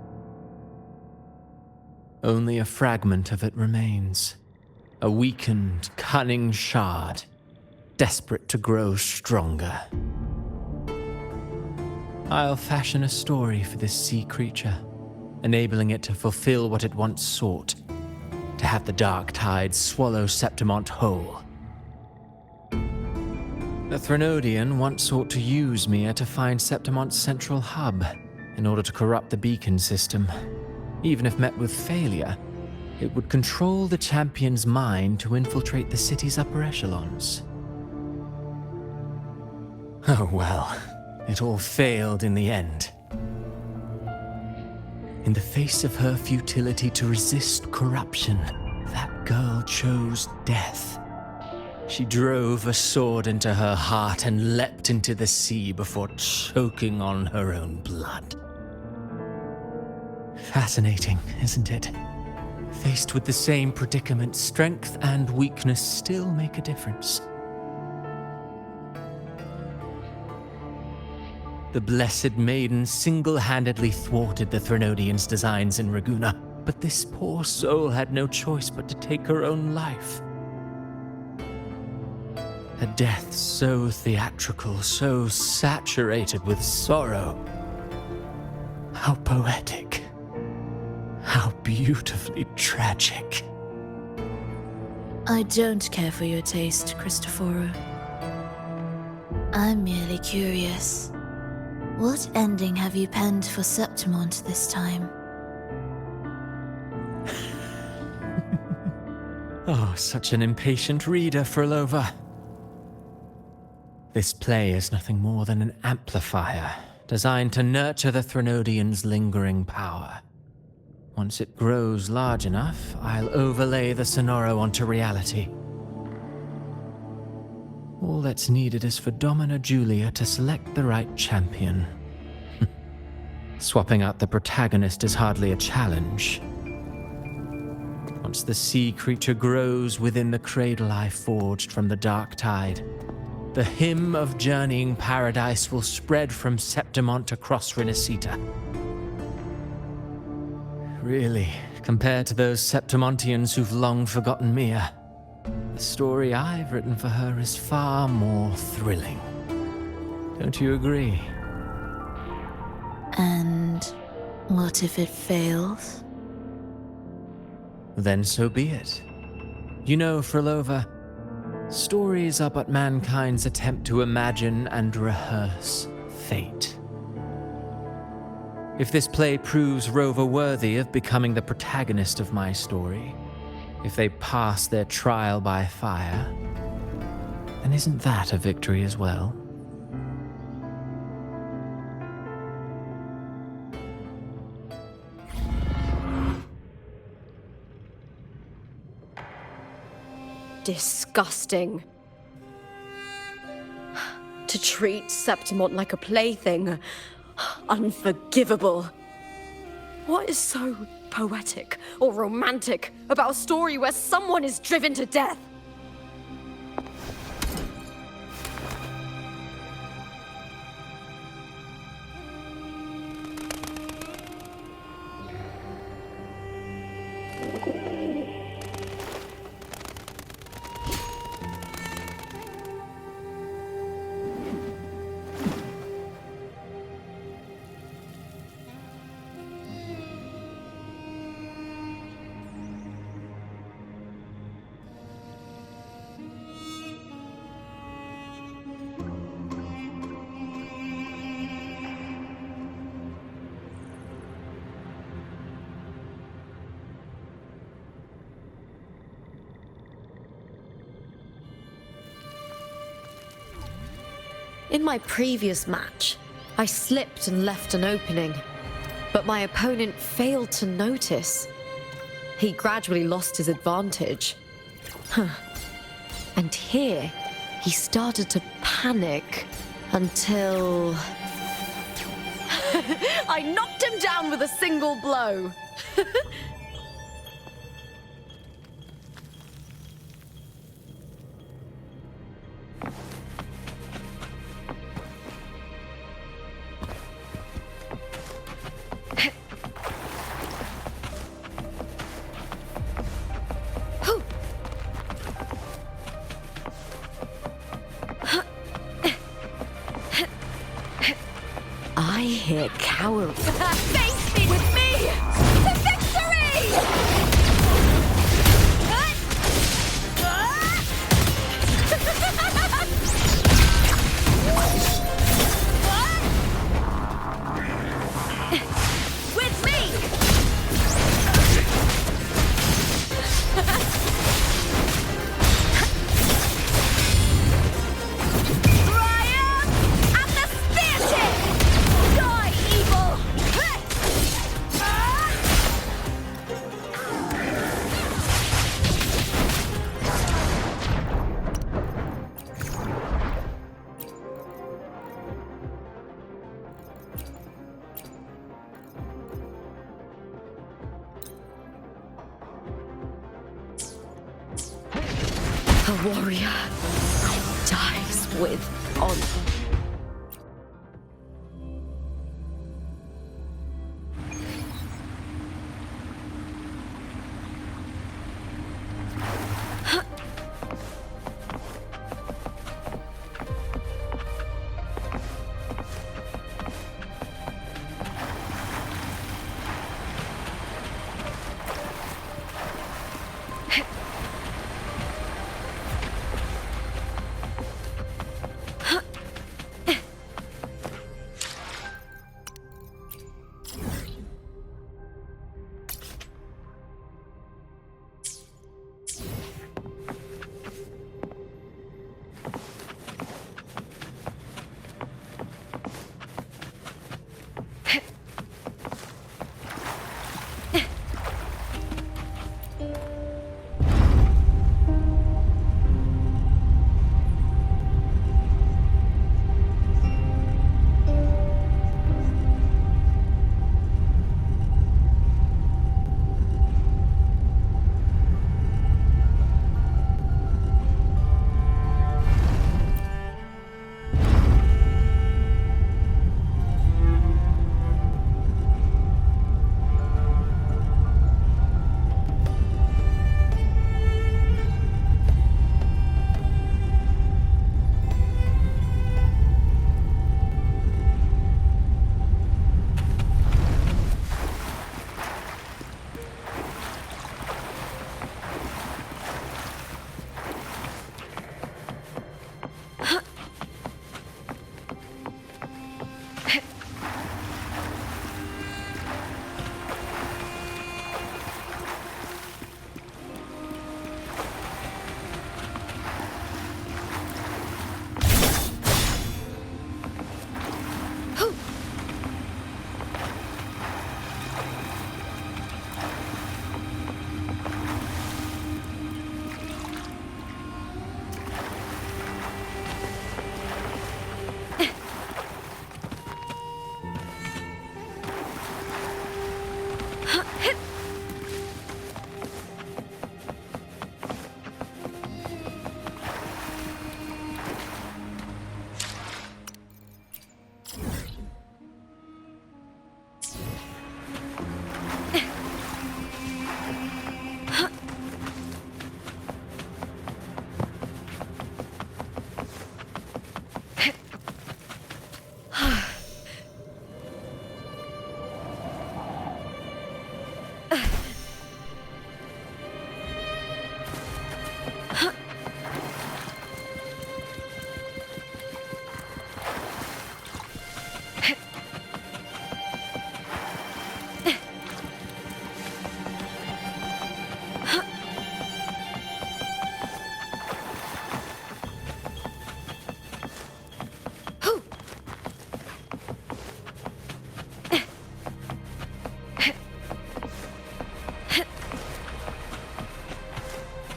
Speaker 9: Only a fragment of it remains. A weakened, cunning shard, desperate to grow stronger. I'll fashion a story for this sea creature, enabling it to fulfill what it once sought, to have the dark tide swallow Septimont whole. The Threnodian once sought to use Mia to find Septimont's central hub in order to corrupt the beacon system. Even if met with failure, it would control the champion's mind to infiltrate the city's upper echelons. Oh well, it all failed in the end. In the face of her futility to resist corruption, that girl chose death. She drove a sword into her heart and leapt into the sea before choking on her own blood. Fascinating, isn't it? Faced with the same predicament, strength and weakness still make a difference. The Blessed Maiden single-handedly thwarted the Threnodian's designs in Raguna, but this poor soul had no choice but to take her own life. A death so theatrical, so saturated with sorrow. How poetic. How beautifully tragic.
Speaker 12: I don't care for your taste, Cristoforo. I'm merely curious. What ending have you penned for Septimont this time?
Speaker 9: Oh, such an impatient reader, Frolova. This play is nothing more than an amplifier, designed to nurture the Threnodian's lingering power. Once it grows large enough, I'll overlay the Sonoro onto reality. All that's needed is for Domina Julia to select the right champion. Swapping out the protagonist is hardly a challenge. Once the sea creature grows within the cradle I forged from the dark tide, the hymn of journeying paradise will spread from Septimont across Rinascita. Really, compared to those Septimontians who've long forgotten Mia, the story I've written for her is far more thrilling. Don't you agree?
Speaker 12: And what if it fails?
Speaker 9: Then so be it. You know, Frolova, stories are but mankind's attempt to imagine and rehearse fate. If this play proves Rover worthy of becoming the protagonist of my story, if they pass their trial by fire, then isn't that a victory as well?
Speaker 1: Disgusting. To treat Septimont like a plaything. Unforgivable. What is so poetic or romantic about a story where someone is driven to death? In my previous match, I slipped and left an opening, but my opponent failed to notice. He gradually lost his advantage. And here, he started to panic until... I knocked him down with a single blow. I hear cowering. Face me with me to victory! With me! Triumph at the spear tip! Die, evil! A warrior dies with honor.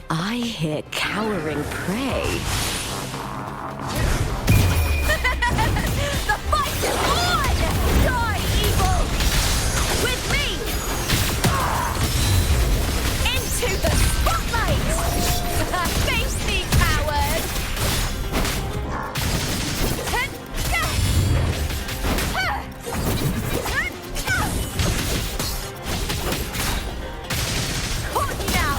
Speaker 1: I hear cowering prey.
Speaker 7: The fight is on! Die, evil! With me! Into the spotlight! Face me, coward! Caught you now!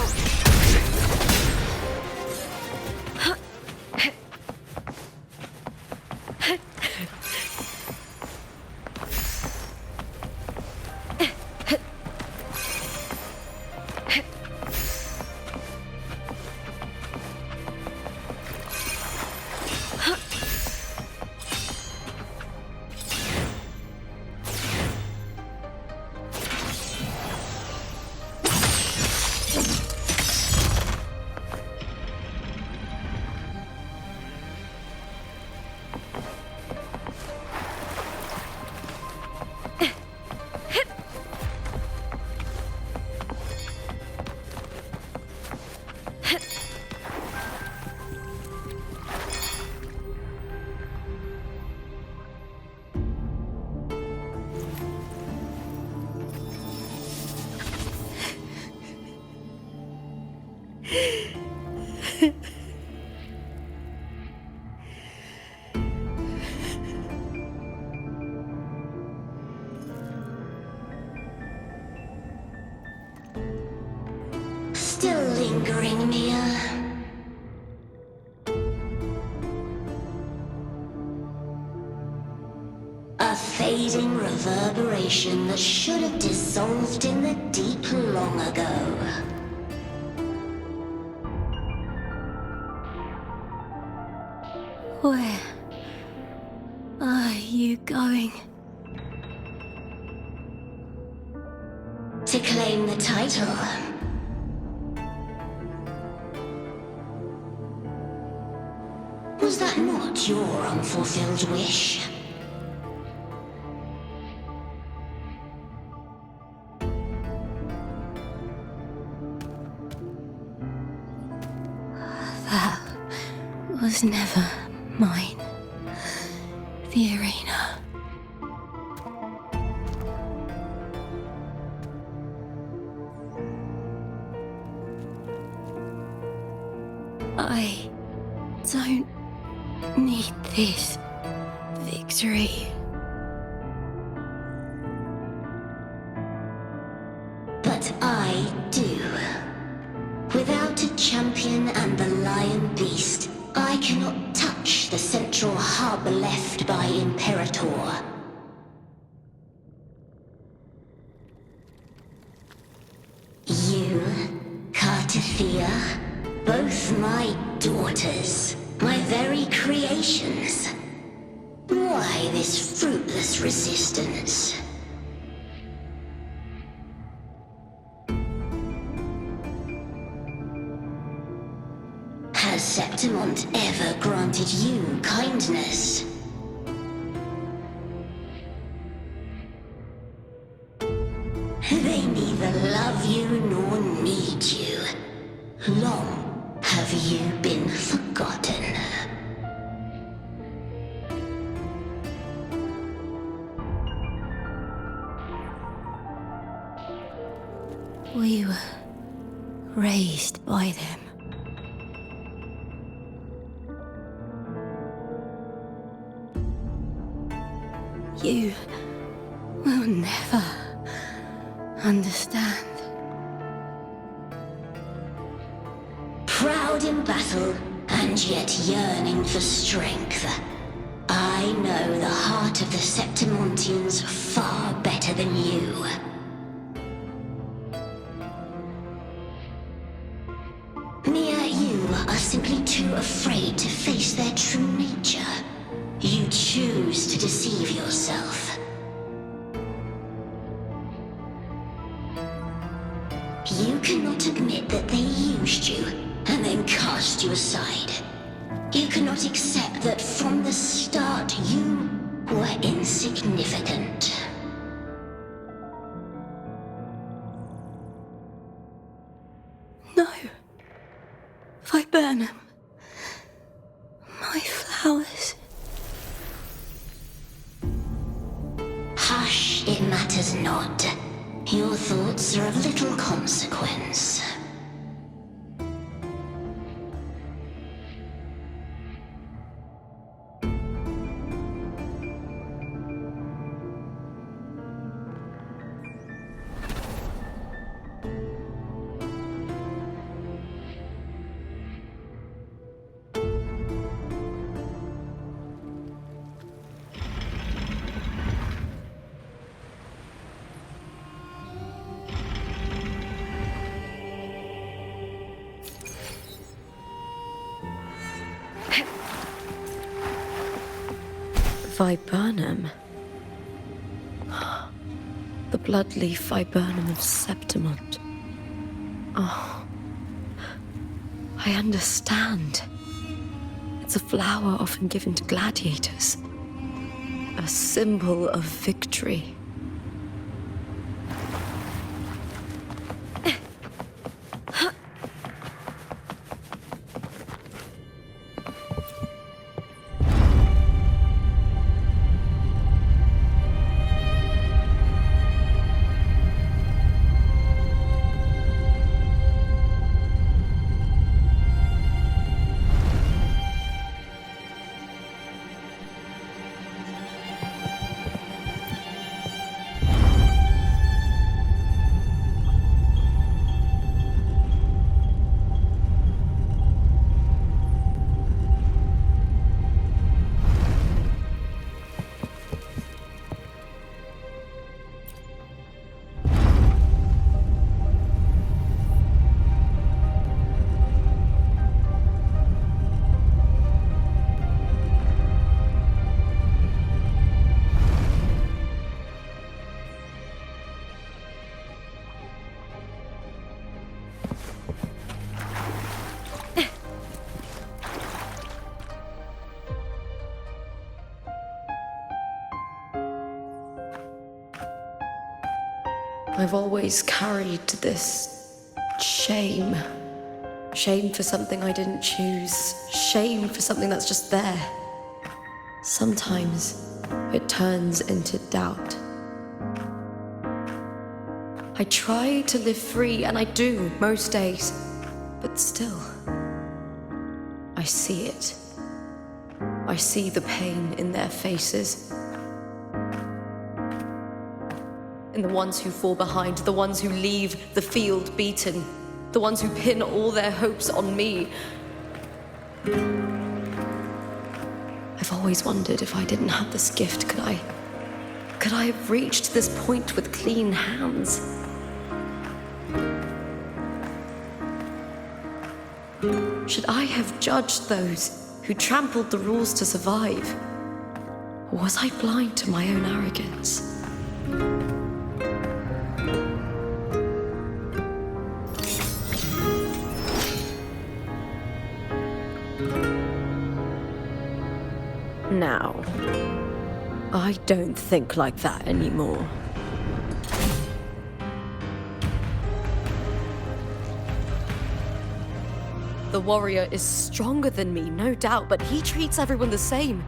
Speaker 8: Still lingering, Mia. A fading reverberation that should have dissolved in the deep long ago.
Speaker 12: Where are you going?
Speaker 8: To claim the title. Was that not your unfulfilled wish?
Speaker 12: That was never mine. The arena. I don't need this victory.
Speaker 8: But I do. Without a champion and the lion beast, I cannot touch the central hub left by Imperator. You, Cartathea, both my daughters, my very creations. Why this fruitless resistance? Has Septimont ever granted you kindness? They neither love you nor need you. Long have you been forgotten.
Speaker 12: We were raised by them. You will never understand.
Speaker 8: Proud in battle, and yet yearning for strength. I know the heart of the Septimontians far better than you. Mia, you are simply too afraid to face their true nature. You choose to deceive yourself. You cannot admit that they used you and then cast you aside. You cannot accept that from the start you were insignificant.
Speaker 12: No.
Speaker 6: Viburnum. My flowers.
Speaker 8: Hush, it matters not. Your thoughts are of little consequence.
Speaker 1: Viburnum. The bloodleaf viburnum of Septimont. Oh, I understand. It's a flower often given to gladiators. A symbol of victory. I've always carried this shame. Shame for something I didn't choose. Shame for something that's just there. Sometimes it turns into doubt. I try to live free, and I do most days. But still, I see it. I see the pain in their faces. In the ones who fall behind, the ones who leave the field beaten, the ones who pin all their hopes on me. I've always wondered if I didn't have this gift, could I have reached this point with clean hands? Should I have judged those who trampled the rules to survive? Or was I blind to my own arrogance? Now, I don't think like that anymore. The warrior is stronger than me, no doubt, but he treats everyone the same.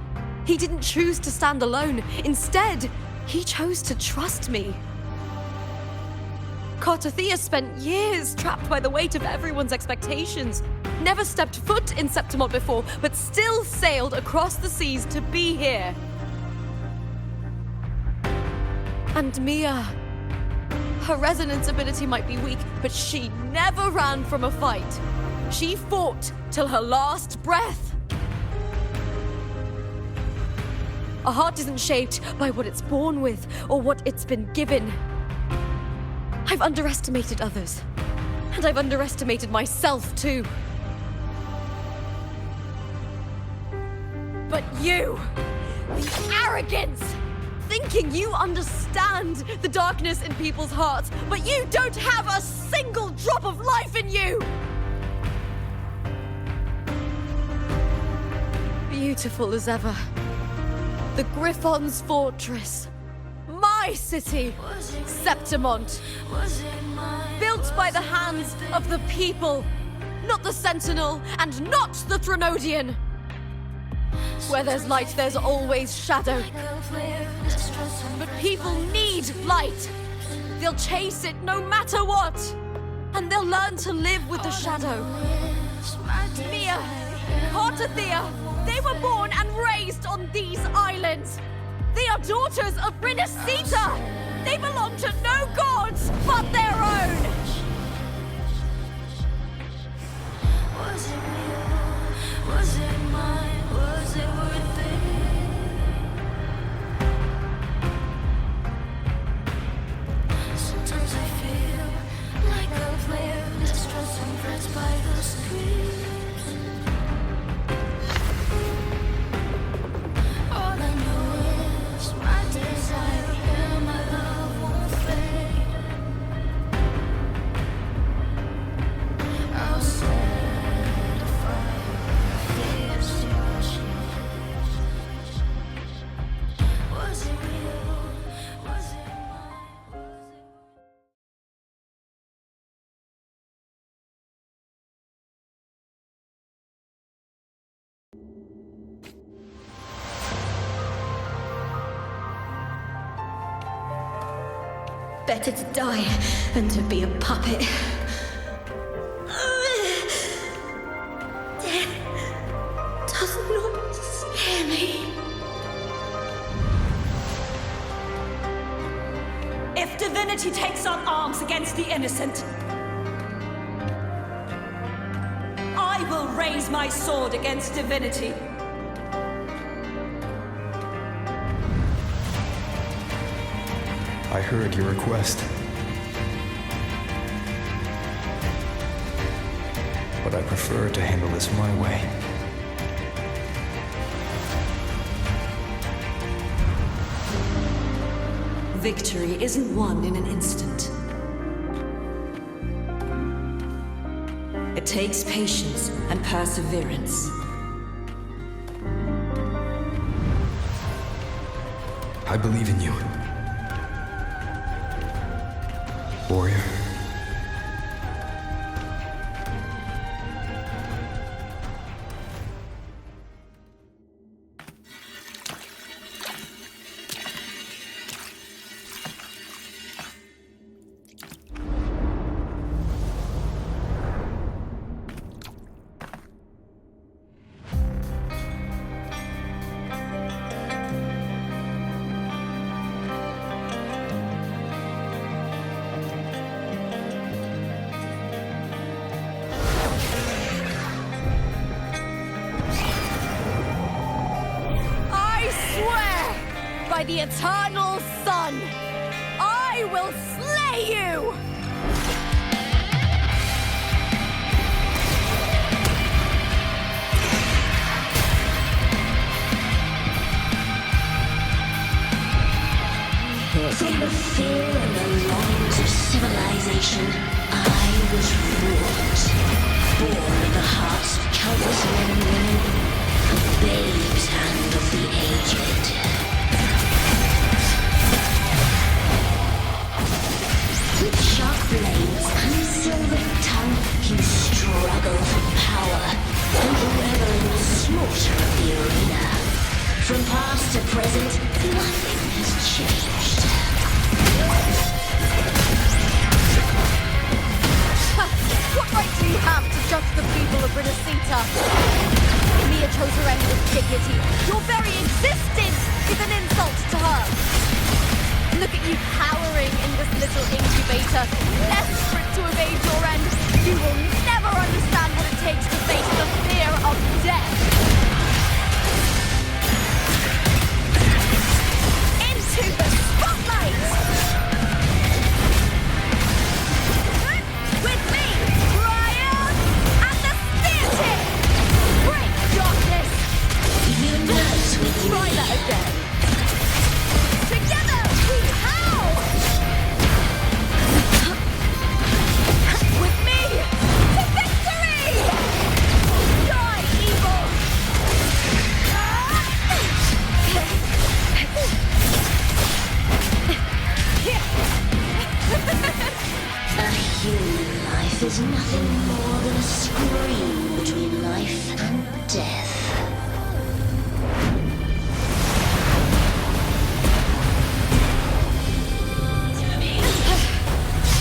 Speaker 1: He didn't choose to stand alone. Instead, he chose to trust me. Cartothea spent years trapped by the weight of everyone's expectations. Never stepped foot in Septimont before, but still sailed across the seas to be here. And Mia, her resonance ability might be weak, but she never ran from a fight. She fought till her last breath. A heart isn't shaped by what it's born with or what it's been given. I've underestimated others, and I've underestimated myself too. But you, the arrogance, thinking you understand the darkness in people's hearts, but you don't have a single drop of life in you! Beautiful as ever. The Griffon's fortress. My city, Septimont. Built by the hands of the people. not the Sentinel, and not the Threnodian. Where there's light, there's always shadow. But people need light. They'll chase it no matter what. And they'll learn to live with the shadow. Mia, Cartathea, they were born and raised on these islands. They are daughters of Rinascita. They belong to no gods but their own.
Speaker 6: Was it real? Was it mine? Was it worth it? Sometimes I feel like a player distressed and pressed by the screens. All I know is my desire and my love won't fade. I'll set a fire against your cheek. Was it real? Was it mine? Was it...
Speaker 8: Better to die than to be a puppet. Death does not scare me.
Speaker 7: If divinity takes up arms against the innocent, I will raise my sword against divinity.
Speaker 2: I heard your request. But I prefer to handle this my way.
Speaker 10: Victory isn't won in an instant. It takes patience and perseverance.
Speaker 2: I believe in you. Warrior.
Speaker 1: By the eternal sun, I will slay you!
Speaker 8: From the fear and the longings of civilization, I was wrought. Born in the hearts of countless men and women, of babes and of the aged. With sharp blades and silver tongue, you struggle for power and revel in the slaughter of the arena. From past to present, nothing has changed.
Speaker 1: What right do you have to judge the people of Rinascita? Mia chose her end with dignity. Your very existence is an insult to her. Look at you cowering in this little incubator, desperate to evade your end. You will never understand what it takes to face the fear of death. Into the spotlight! With me, Brian, and the spear tip! Break darkness!
Speaker 8: Unite with me.
Speaker 1: Try that again. Together, we howl! With me, to victory!
Speaker 8: life and death.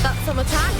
Speaker 1: That's some attack.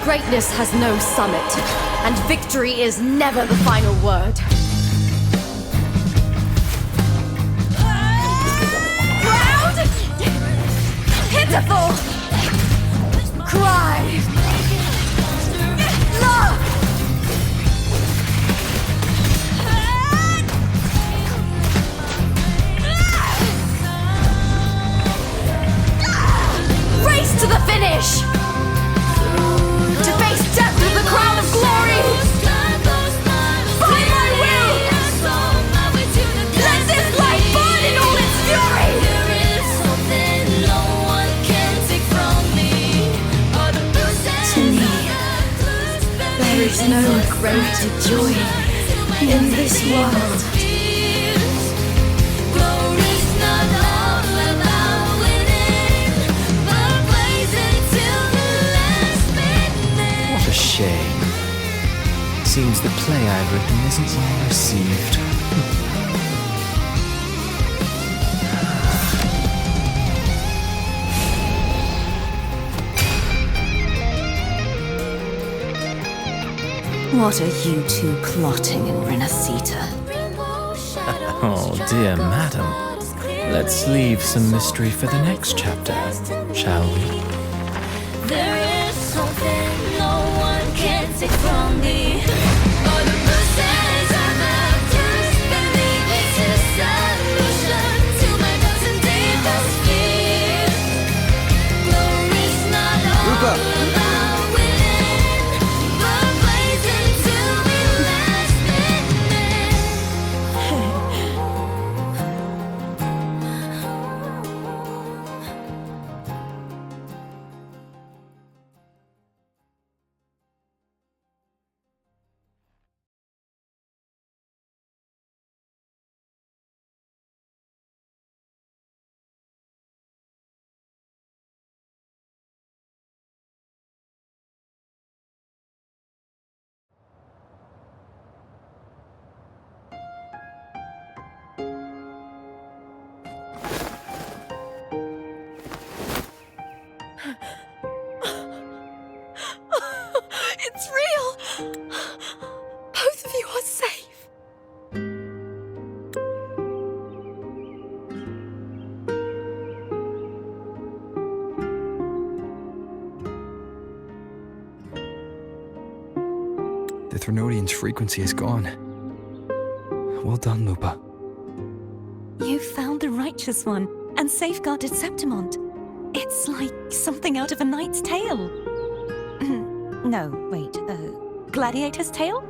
Speaker 1: Greatness has no summit, and victory is never the final word. Proud! Pitiful! Cry! Love! Race to the finish! To face death with the crown of glory! By my will! Let this light burn in all its fury! To me, there is no greater joy in this world.
Speaker 9: What a shame. Seems the play I've written isn't well received.
Speaker 10: What are you two plotting in Rinascita?
Speaker 9: Oh, dear madam. Let's leave some mystery for the next chapter, shall we?
Speaker 7: There is something no one can take from me. All the bruises I've just beneath is a solution to my doubts and deepest fears. Glory's not all about winning, but blazing to the last minute.
Speaker 1: It's real! Both of you are safe.
Speaker 2: The Threnodian's frequency is gone. Well done, Lupa.
Speaker 10: You found the righteous one and safeguarded Septimont. It's like something out of a knight's tale. No, wait, gladiator's tale?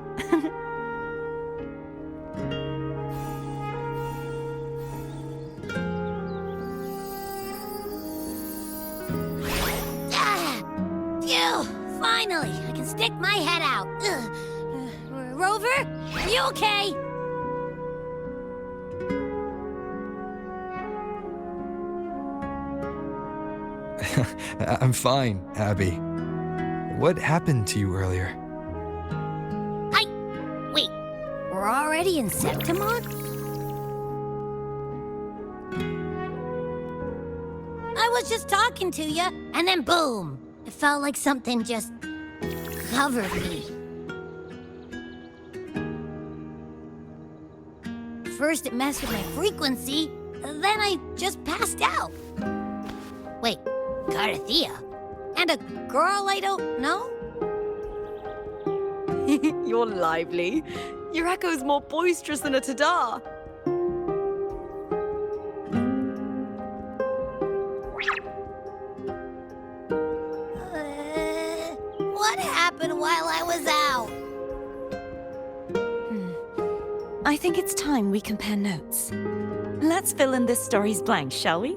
Speaker 11: Phew! Finally, I can stick my head out. Rover, are you okay?
Speaker 2: I'm fine, Abby. What happened to you earlier?
Speaker 11: Wait, we're already in Septimont? I was just talking to you, and then boom! It felt like something just covered me.
Speaker 13: First it messed with my frequency, then I just passed out. Wait, Carthea? And a girl I don't know?
Speaker 1: You're lively. Your echo's more boisterous than a tada.
Speaker 13: What happened while I was out?
Speaker 10: I think it's time we compare notes. Let's fill in this story's blanks, shall we?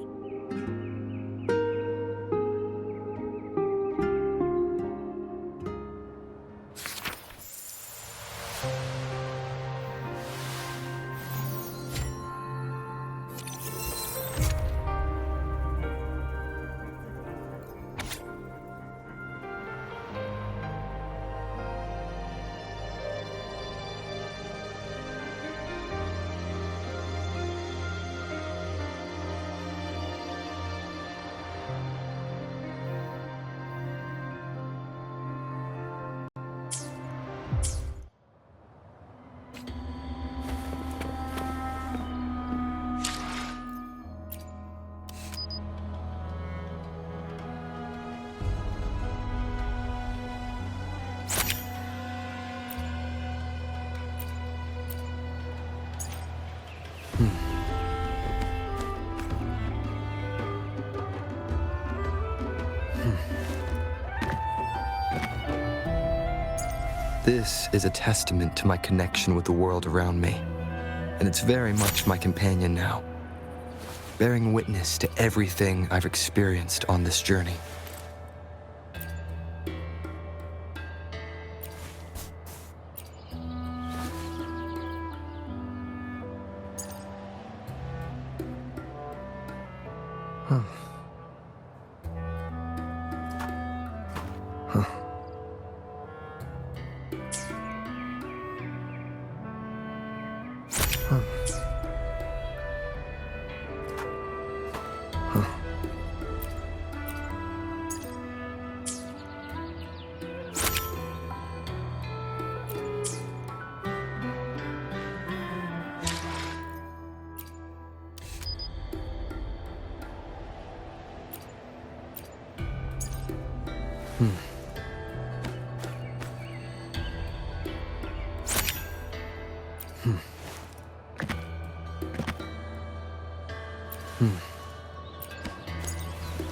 Speaker 2: This is a testament to my connection with the world around me, and it's very much my companion now, bearing witness to everything I've experienced on this journey.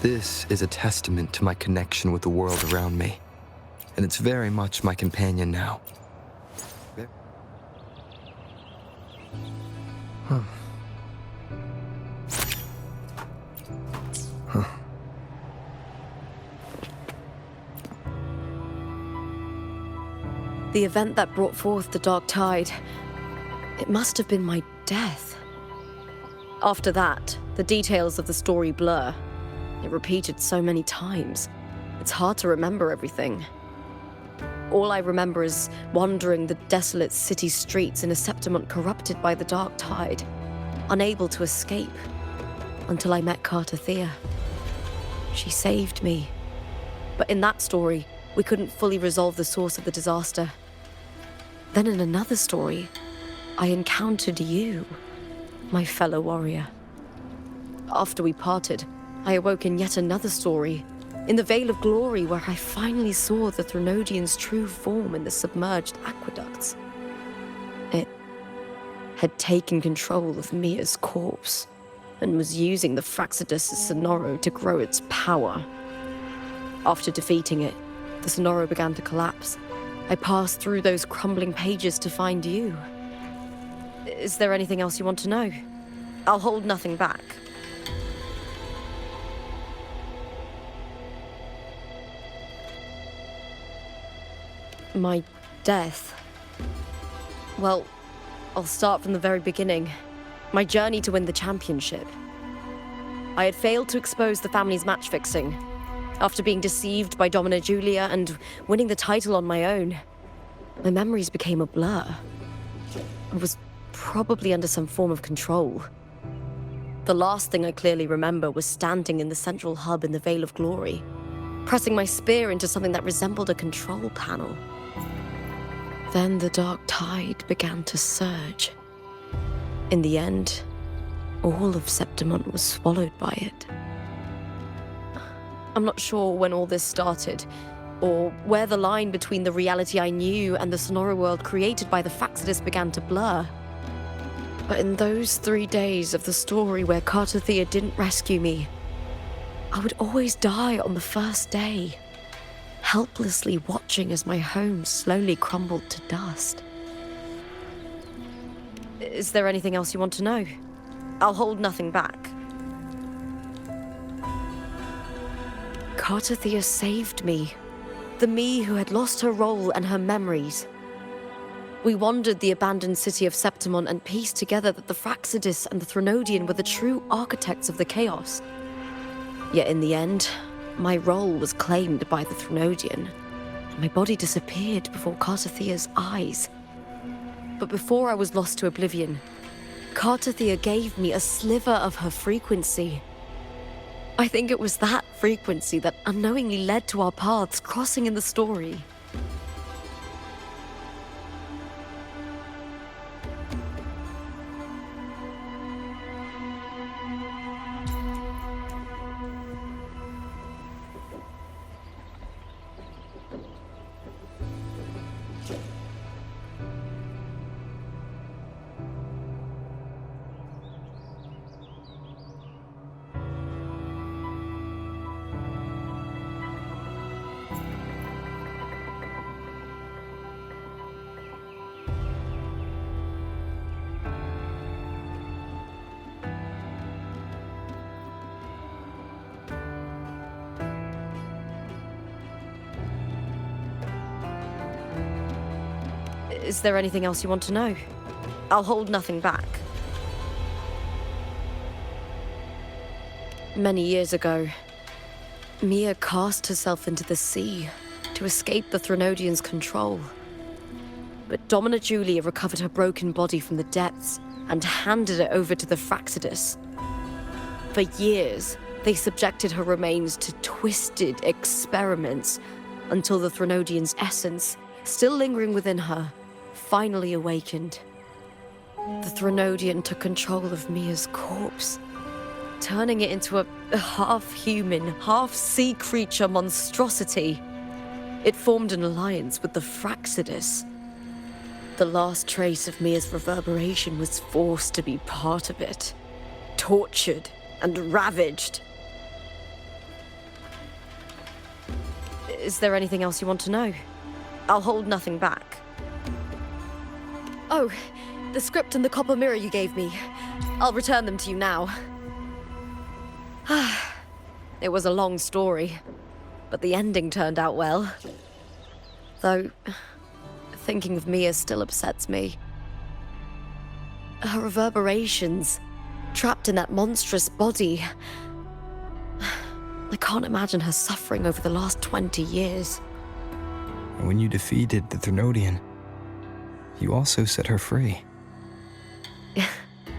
Speaker 2: This is a testament to my connection with the world around me, and it's very much my companion now.
Speaker 1: The event that brought forth the dark tide, it must have been my death. After that, the details of the story blur. It repeated so many times. It's hard to remember everything. All I remember is wandering the desolate city streets in a Septimont corrupted by the dark tide, unable to escape, until I met Carthea. She saved me. But in that story, we couldn't fully resolve the source of the disaster. Then in another story, I encountered you, my fellow warrior. After we parted, I awoke in yet another story, in the Veil of Glory, where I finally saw the Threnodian's true form in the submerged aqueducts. It had taken control of Mia's corpse, and was using the Fraxidus' Sonoro to grow its power. After defeating it, the Sonoro began to collapse. I passed through those crumbling pages to find you. Is there anything else you want to know? I'll hold nothing back. My death. Well, I'll start from the very beginning. My journey to win the championship. I had failed to expose the family's match fixing. After being deceived by Domina Julia and winning the title on my own, my memories became a blur. I was probably under some form of control. The last thing I clearly remember was standing in the central hub in the Veil of Glory, pressing my spear into something that resembled a control panel. Then the dark tide began to surge. In the end, all of Septimont was swallowed by it. I'm not sure when all this started, or where the line between the reality I knew and the Sonora world created by the Fractsidus began to blur. But in those 3 days of the story where Cartathea didn't rescue me, I would always die on the first day, helplessly watching as my home slowly crumbled to dust. Is there anything else you want to know? I'll hold nothing back. Cartathea saved me. The me who had lost her role and her memories. We wandered the abandoned city of Septimont and pieced together that the Fractsidus and the Threnodian were the true architects of the chaos. Yet in the end, my role was claimed by the Threnodian, and my body disappeared before Cartathea's eyes. But before I was lost to oblivion, Cartathea gave me a sliver of her frequency. I think it was that frequency that unknowingly led to our paths crossing in the story. Is there anything else you want to know? I'll hold nothing back. Many years ago, Mia cast herself into the sea to escape the Threnodian's control. But Domina Julia recovered her broken body from the depths and handed it over to the Fractsidus. For years, they subjected her remains to twisted experiments until the Threnodian's essence, still lingering within her, finally awakened. The Threnodian took control of Mia's corpse, turning it into a half-human, half-sea creature monstrosity. It formed an alliance with the Fractsidus. The last trace of Mia's reverberation was forced to be part of it, tortured and ravaged. Is there anything else you want to know? I'll hold nothing back. Oh, the script and the copper mirror you gave me. I'll return them to you now. It was a long story, but the ending turned out well. Though, thinking of Mia still upsets me. Her reverberations, trapped in that monstrous body. I can't imagine her suffering over the last 20 years.
Speaker 2: When you defeated the Threnodian, you also set her free.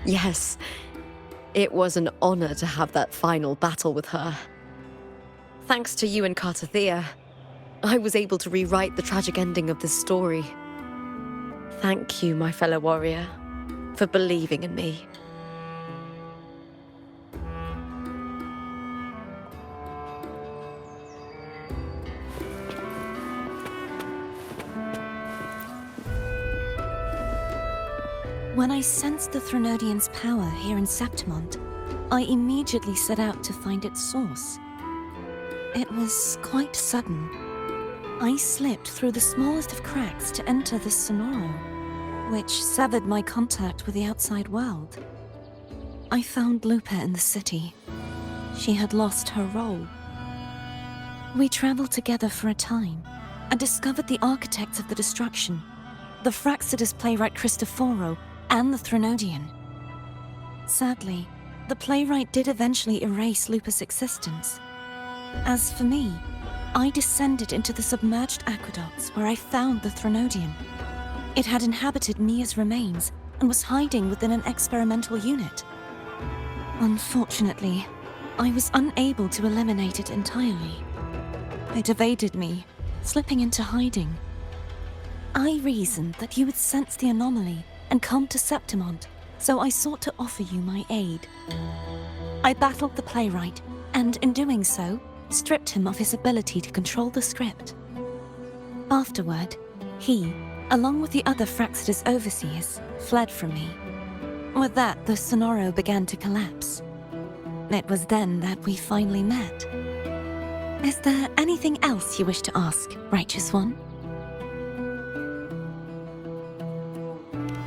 Speaker 1: Yes. It was an honor to have that final battle with her. Thanks to you and Cartathea, I was able to rewrite the tragic ending of this story. Thank you, my fellow warrior, for believing in me.
Speaker 10: When I sensed the Threnodian's power here in Septimont, I immediately set out to find its source. It was quite sudden. I slipped through the smallest of cracks to enter the Sonoro, which severed my contact with the outside world. I found Lupa in the city. She had lost her role. We traveled together for a time and discovered the architects of the destruction, the Fractsidus playwright Cristoforo and the Threnodian. Sadly, the playwright did eventually erase Lupa's existence. As for me, I descended into the submerged aqueducts where I found the Threnodian. It had inhabited Mia's remains and was hiding within an experimental unit. Unfortunately, I was unable to eliminate it entirely. It evaded me, slipping into hiding. I reasoned that you would sense the anomaly and come to Septimont, so I sought to offer you my aid. I battled the playwright, and in doing so, stripped him of his ability to control the script. Afterward, he, along with the other Fraxidus overseers, fled from me. With that, the Sonoro began to collapse. It was then that we finally met. Is there anything else you wish to ask, Righteous One?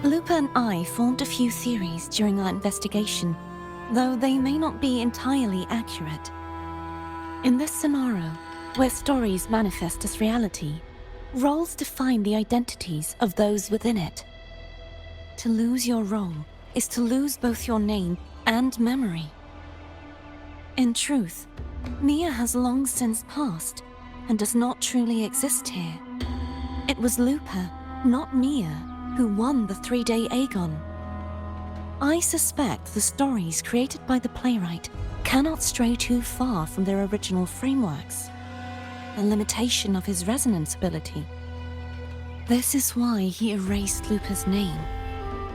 Speaker 10: Lupa and I formed a few theories during our investigation, though they may not be entirely accurate. In this scenario, where stories manifest as reality, roles define the identities of those within it. To lose your role is to lose both your name and memory. In truth, Mia has long since passed and does not truly exist here. It was Lupa, not Mia, who won the 3-day Aegon. I suspect the stories created by the playwright cannot stray too far from their original frameworks, a limitation of his resonance ability. This is why he erased Lupa's name,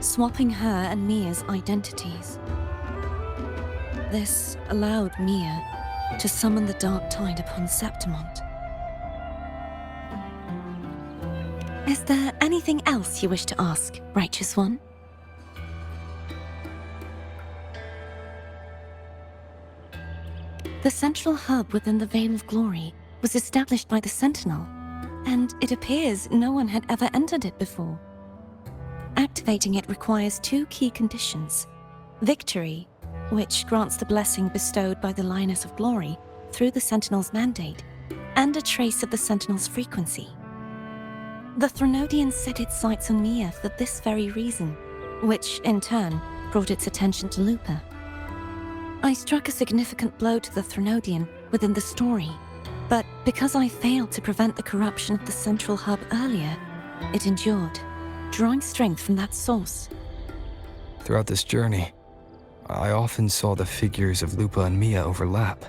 Speaker 10: swapping her and Mia's identities. This allowed Mia to summon the dark tide upon Septimont. Is there anything else you wish to ask, Righteous One? The central hub within the Veil of Glory was established by the Sentinel, and it appears no one had ever entered it before. Activating it requires 2 key conditions: victory, which grants the blessing bestowed by the Lioness of Glory through the Sentinel's mandate, and a trace of the Sentinel's frequency. The Threnodian set its sights on Mia for this very reason, which, in turn, brought its attention to Lupa. I struck a significant blow to the Threnodian within the story, but because I failed to prevent the corruption of the central hub earlier, it endured, drawing strength from that source.
Speaker 2: Throughout this journey, I often saw the figures of Lupa and Mia overlap.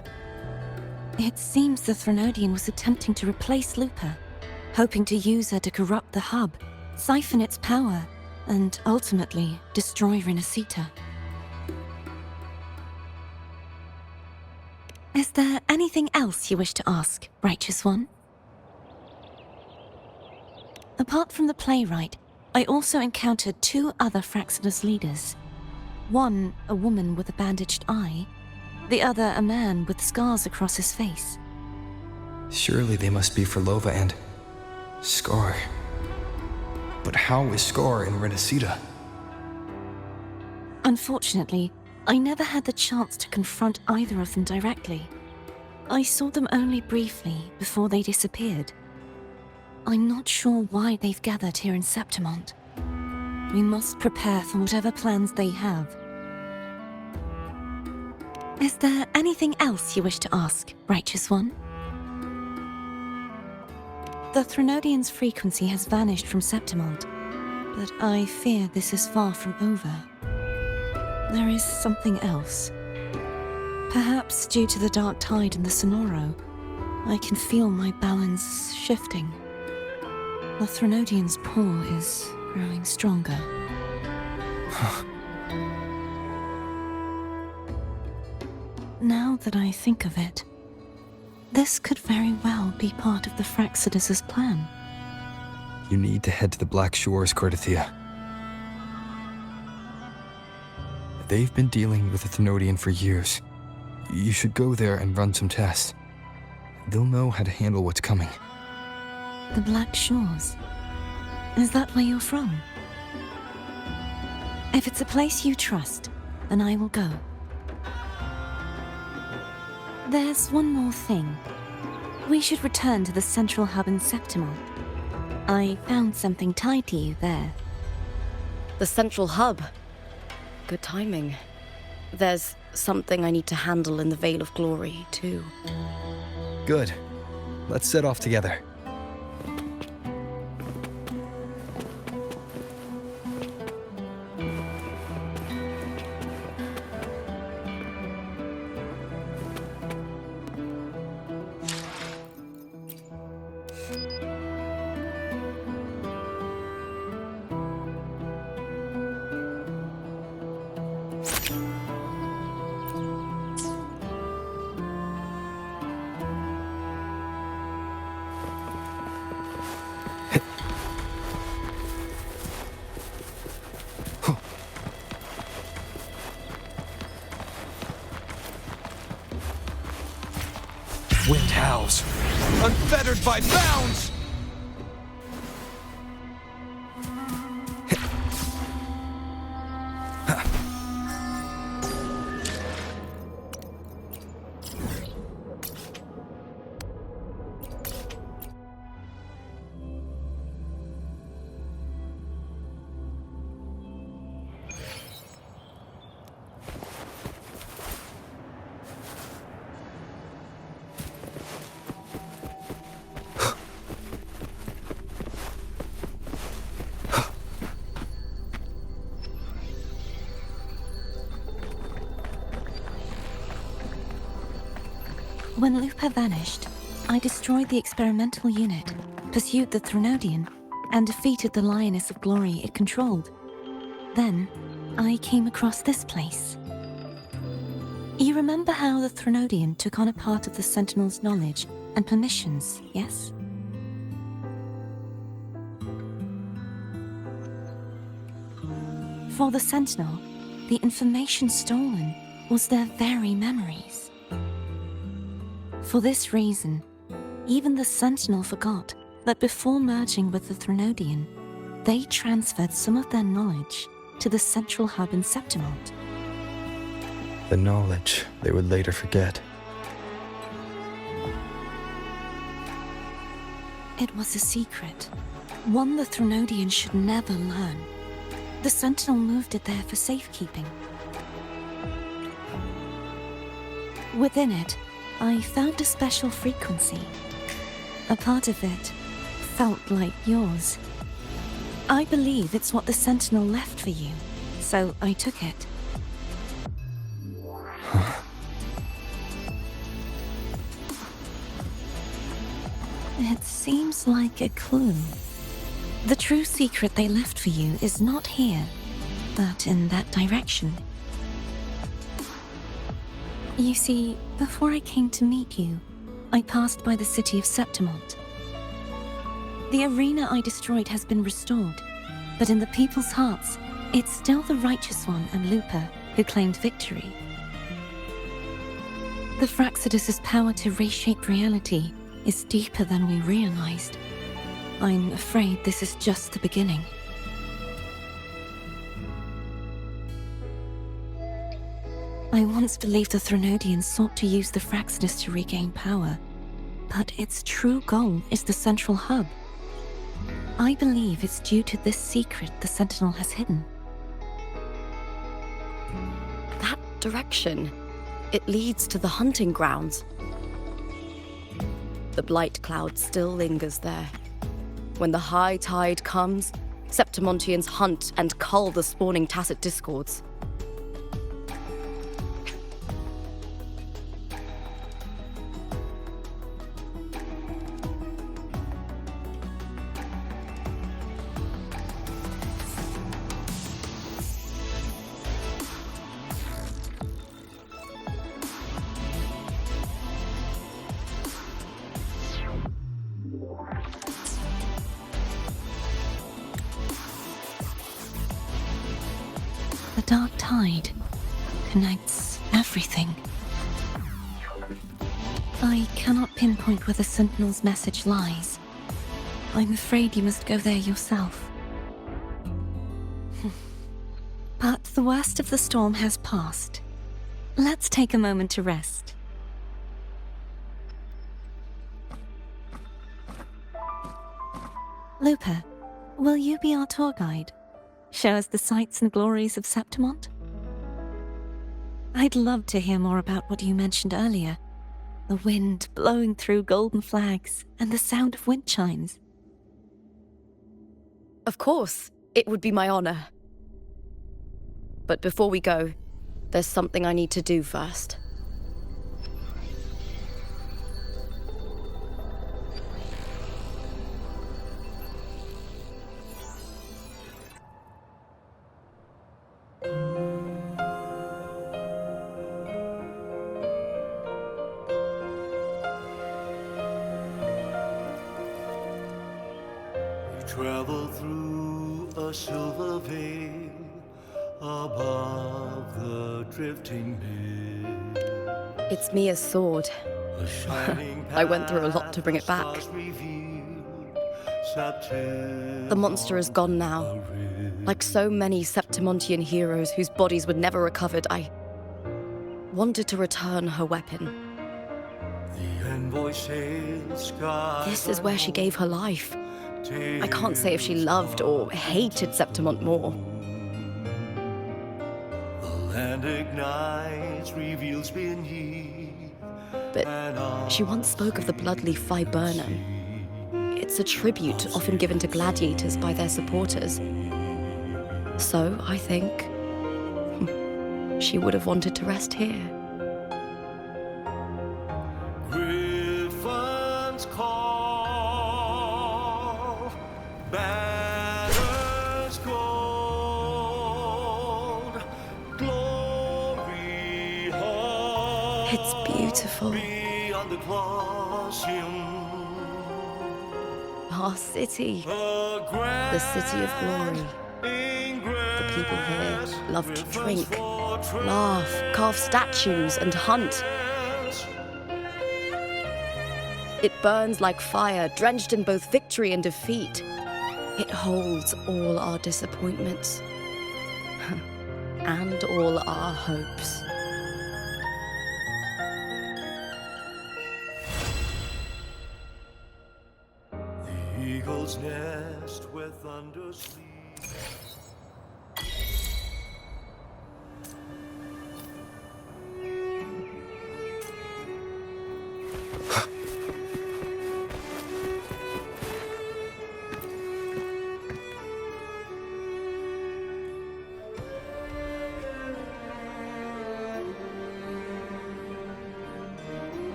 Speaker 10: It seems the Threnodian was attempting to replace Lupa, hoping to use her to corrupt the hub, siphon its power, and ultimately destroy Rinascita. Is there anything else you wish to ask, Righteous One? Apart from the playwright, I also encountered 2 other Fraxidus leaders. One, a woman with a bandaged eye, the other a man with scars across his face.
Speaker 2: Surely they must be for Lova and Scar. But how is Scar in Rinascita?
Speaker 10: Unfortunately, I never had the chance to confront either of them directly. I saw them only briefly before they disappeared. I'm not sure why they've gathered here in Septimont. We must prepare for whatever plans they have. Is there anything else you wish to ask, Righteous One? The Threnodian's frequency has vanished from Septimont, but I fear this is far from over. There is something else. Perhaps due to the dark tide in the Sonoro, I can feel my balance shifting. The Threnodian's pull is growing stronger. Now that I think of it, this could very well be part of the Fraxidus' plan.
Speaker 2: You need to head to the Black Shores, Cordothea. They've been dealing with the Thenodian for years. You should go there and run some tests. They'll know how to handle what's coming.
Speaker 10: The Black Shores? Is that where you're from? If it's a place you trust, then I will go. There's one more thing. We should return to the central hub in Septimont. I found something tied to you there.
Speaker 1: The central hub? Good timing. There's something I need to handle in the Veil of Glory, too.
Speaker 2: Good. Let's set off together.
Speaker 3: Unfettered by bounds!
Speaker 10: When Lupa vanished, I destroyed the experimental unit, pursued the Threnodian, and defeated the Lioness of Glory it controlled. Then, I came across this place. You remember how the Threnodian took on a part of the Sentinel's knowledge and permissions, yes? For the Sentinel, the information stolen was their very memories. For this reason, even the Sentinel forgot that before merging with the Threnodian, they transferred some of their knowledge to the central hub in Septimont.
Speaker 2: The knowledge they would later forget.
Speaker 10: It was a secret, one the Threnodian should never learn. The Sentinel moved it there for safekeeping. Within it, I found a special frequency. A part of it felt like yours. I believe it's what the Sentinel left for you, so I took it. It seems like a clue. The true secret they left for you is not here, but in that direction. You see, before I came to meet you, I passed by the city of Septimont. The arena I destroyed has been restored, but in the people's hearts, it's still the Righteous One and Lupa who claimed victory. The Fraxidus' power to reshape reality is deeper than we realized. I'm afraid this is just the beginning. I once believed the Threnodians sought to use the Fraxidus to regain power, but its true goal is the central hub. I believe it's due to this secret the Sentinel has hidden.
Speaker 1: That direction, it leads to the hunting grounds. The blight cloud still lingers there. When the high tide comes, Septimontians hunt and cull the spawning tacit discords.
Speaker 10: The dark tide connects everything. I cannot pinpoint where the Sentinel's message lies. I'm afraid you must go there yourself. But the worst of the storm has passed. Let's take a moment to rest. Lupa, will you be our tour guide? Show us the sights and glories of Septimont? I'd love to hear more about what you mentioned earlier. The wind blowing through golden flags and the sound of wind chimes.
Speaker 1: Of course, it would be my honor. But before we go, there's something I need to do first.
Speaker 5: Travel through a silver veil above the drifting mist.
Speaker 1: It's Mia's sword. I went through a lot to bring it back. The monster is gone now. Like so many Septimontian heroes whose bodies were never recovered, I wanted to return her weapon. This is where she gave her life. I can't say if she loved or hated Septimont more.
Speaker 5: And ignites, reveals beneath.
Speaker 1: But she once spoke of the bloodleaf viburnum. It's a tribute often given to gladiators by their supporters. So, I think, she would have wanted to rest here.
Speaker 5: Griffins call, banners gold, glory hall.
Speaker 1: It's beautiful.
Speaker 5: Beyond the Colosseum,
Speaker 1: Our city. The city of glory. The people here love to drink, laugh, carve statues, and hunt. It burns like fire, drenched in both victory and defeat. It holds all our disappointments and all our hopes.
Speaker 5: the eagle's nest where thunder sleeps.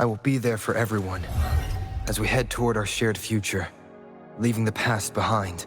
Speaker 2: I will be there for everyone as we head toward our shared future, leaving the past behind.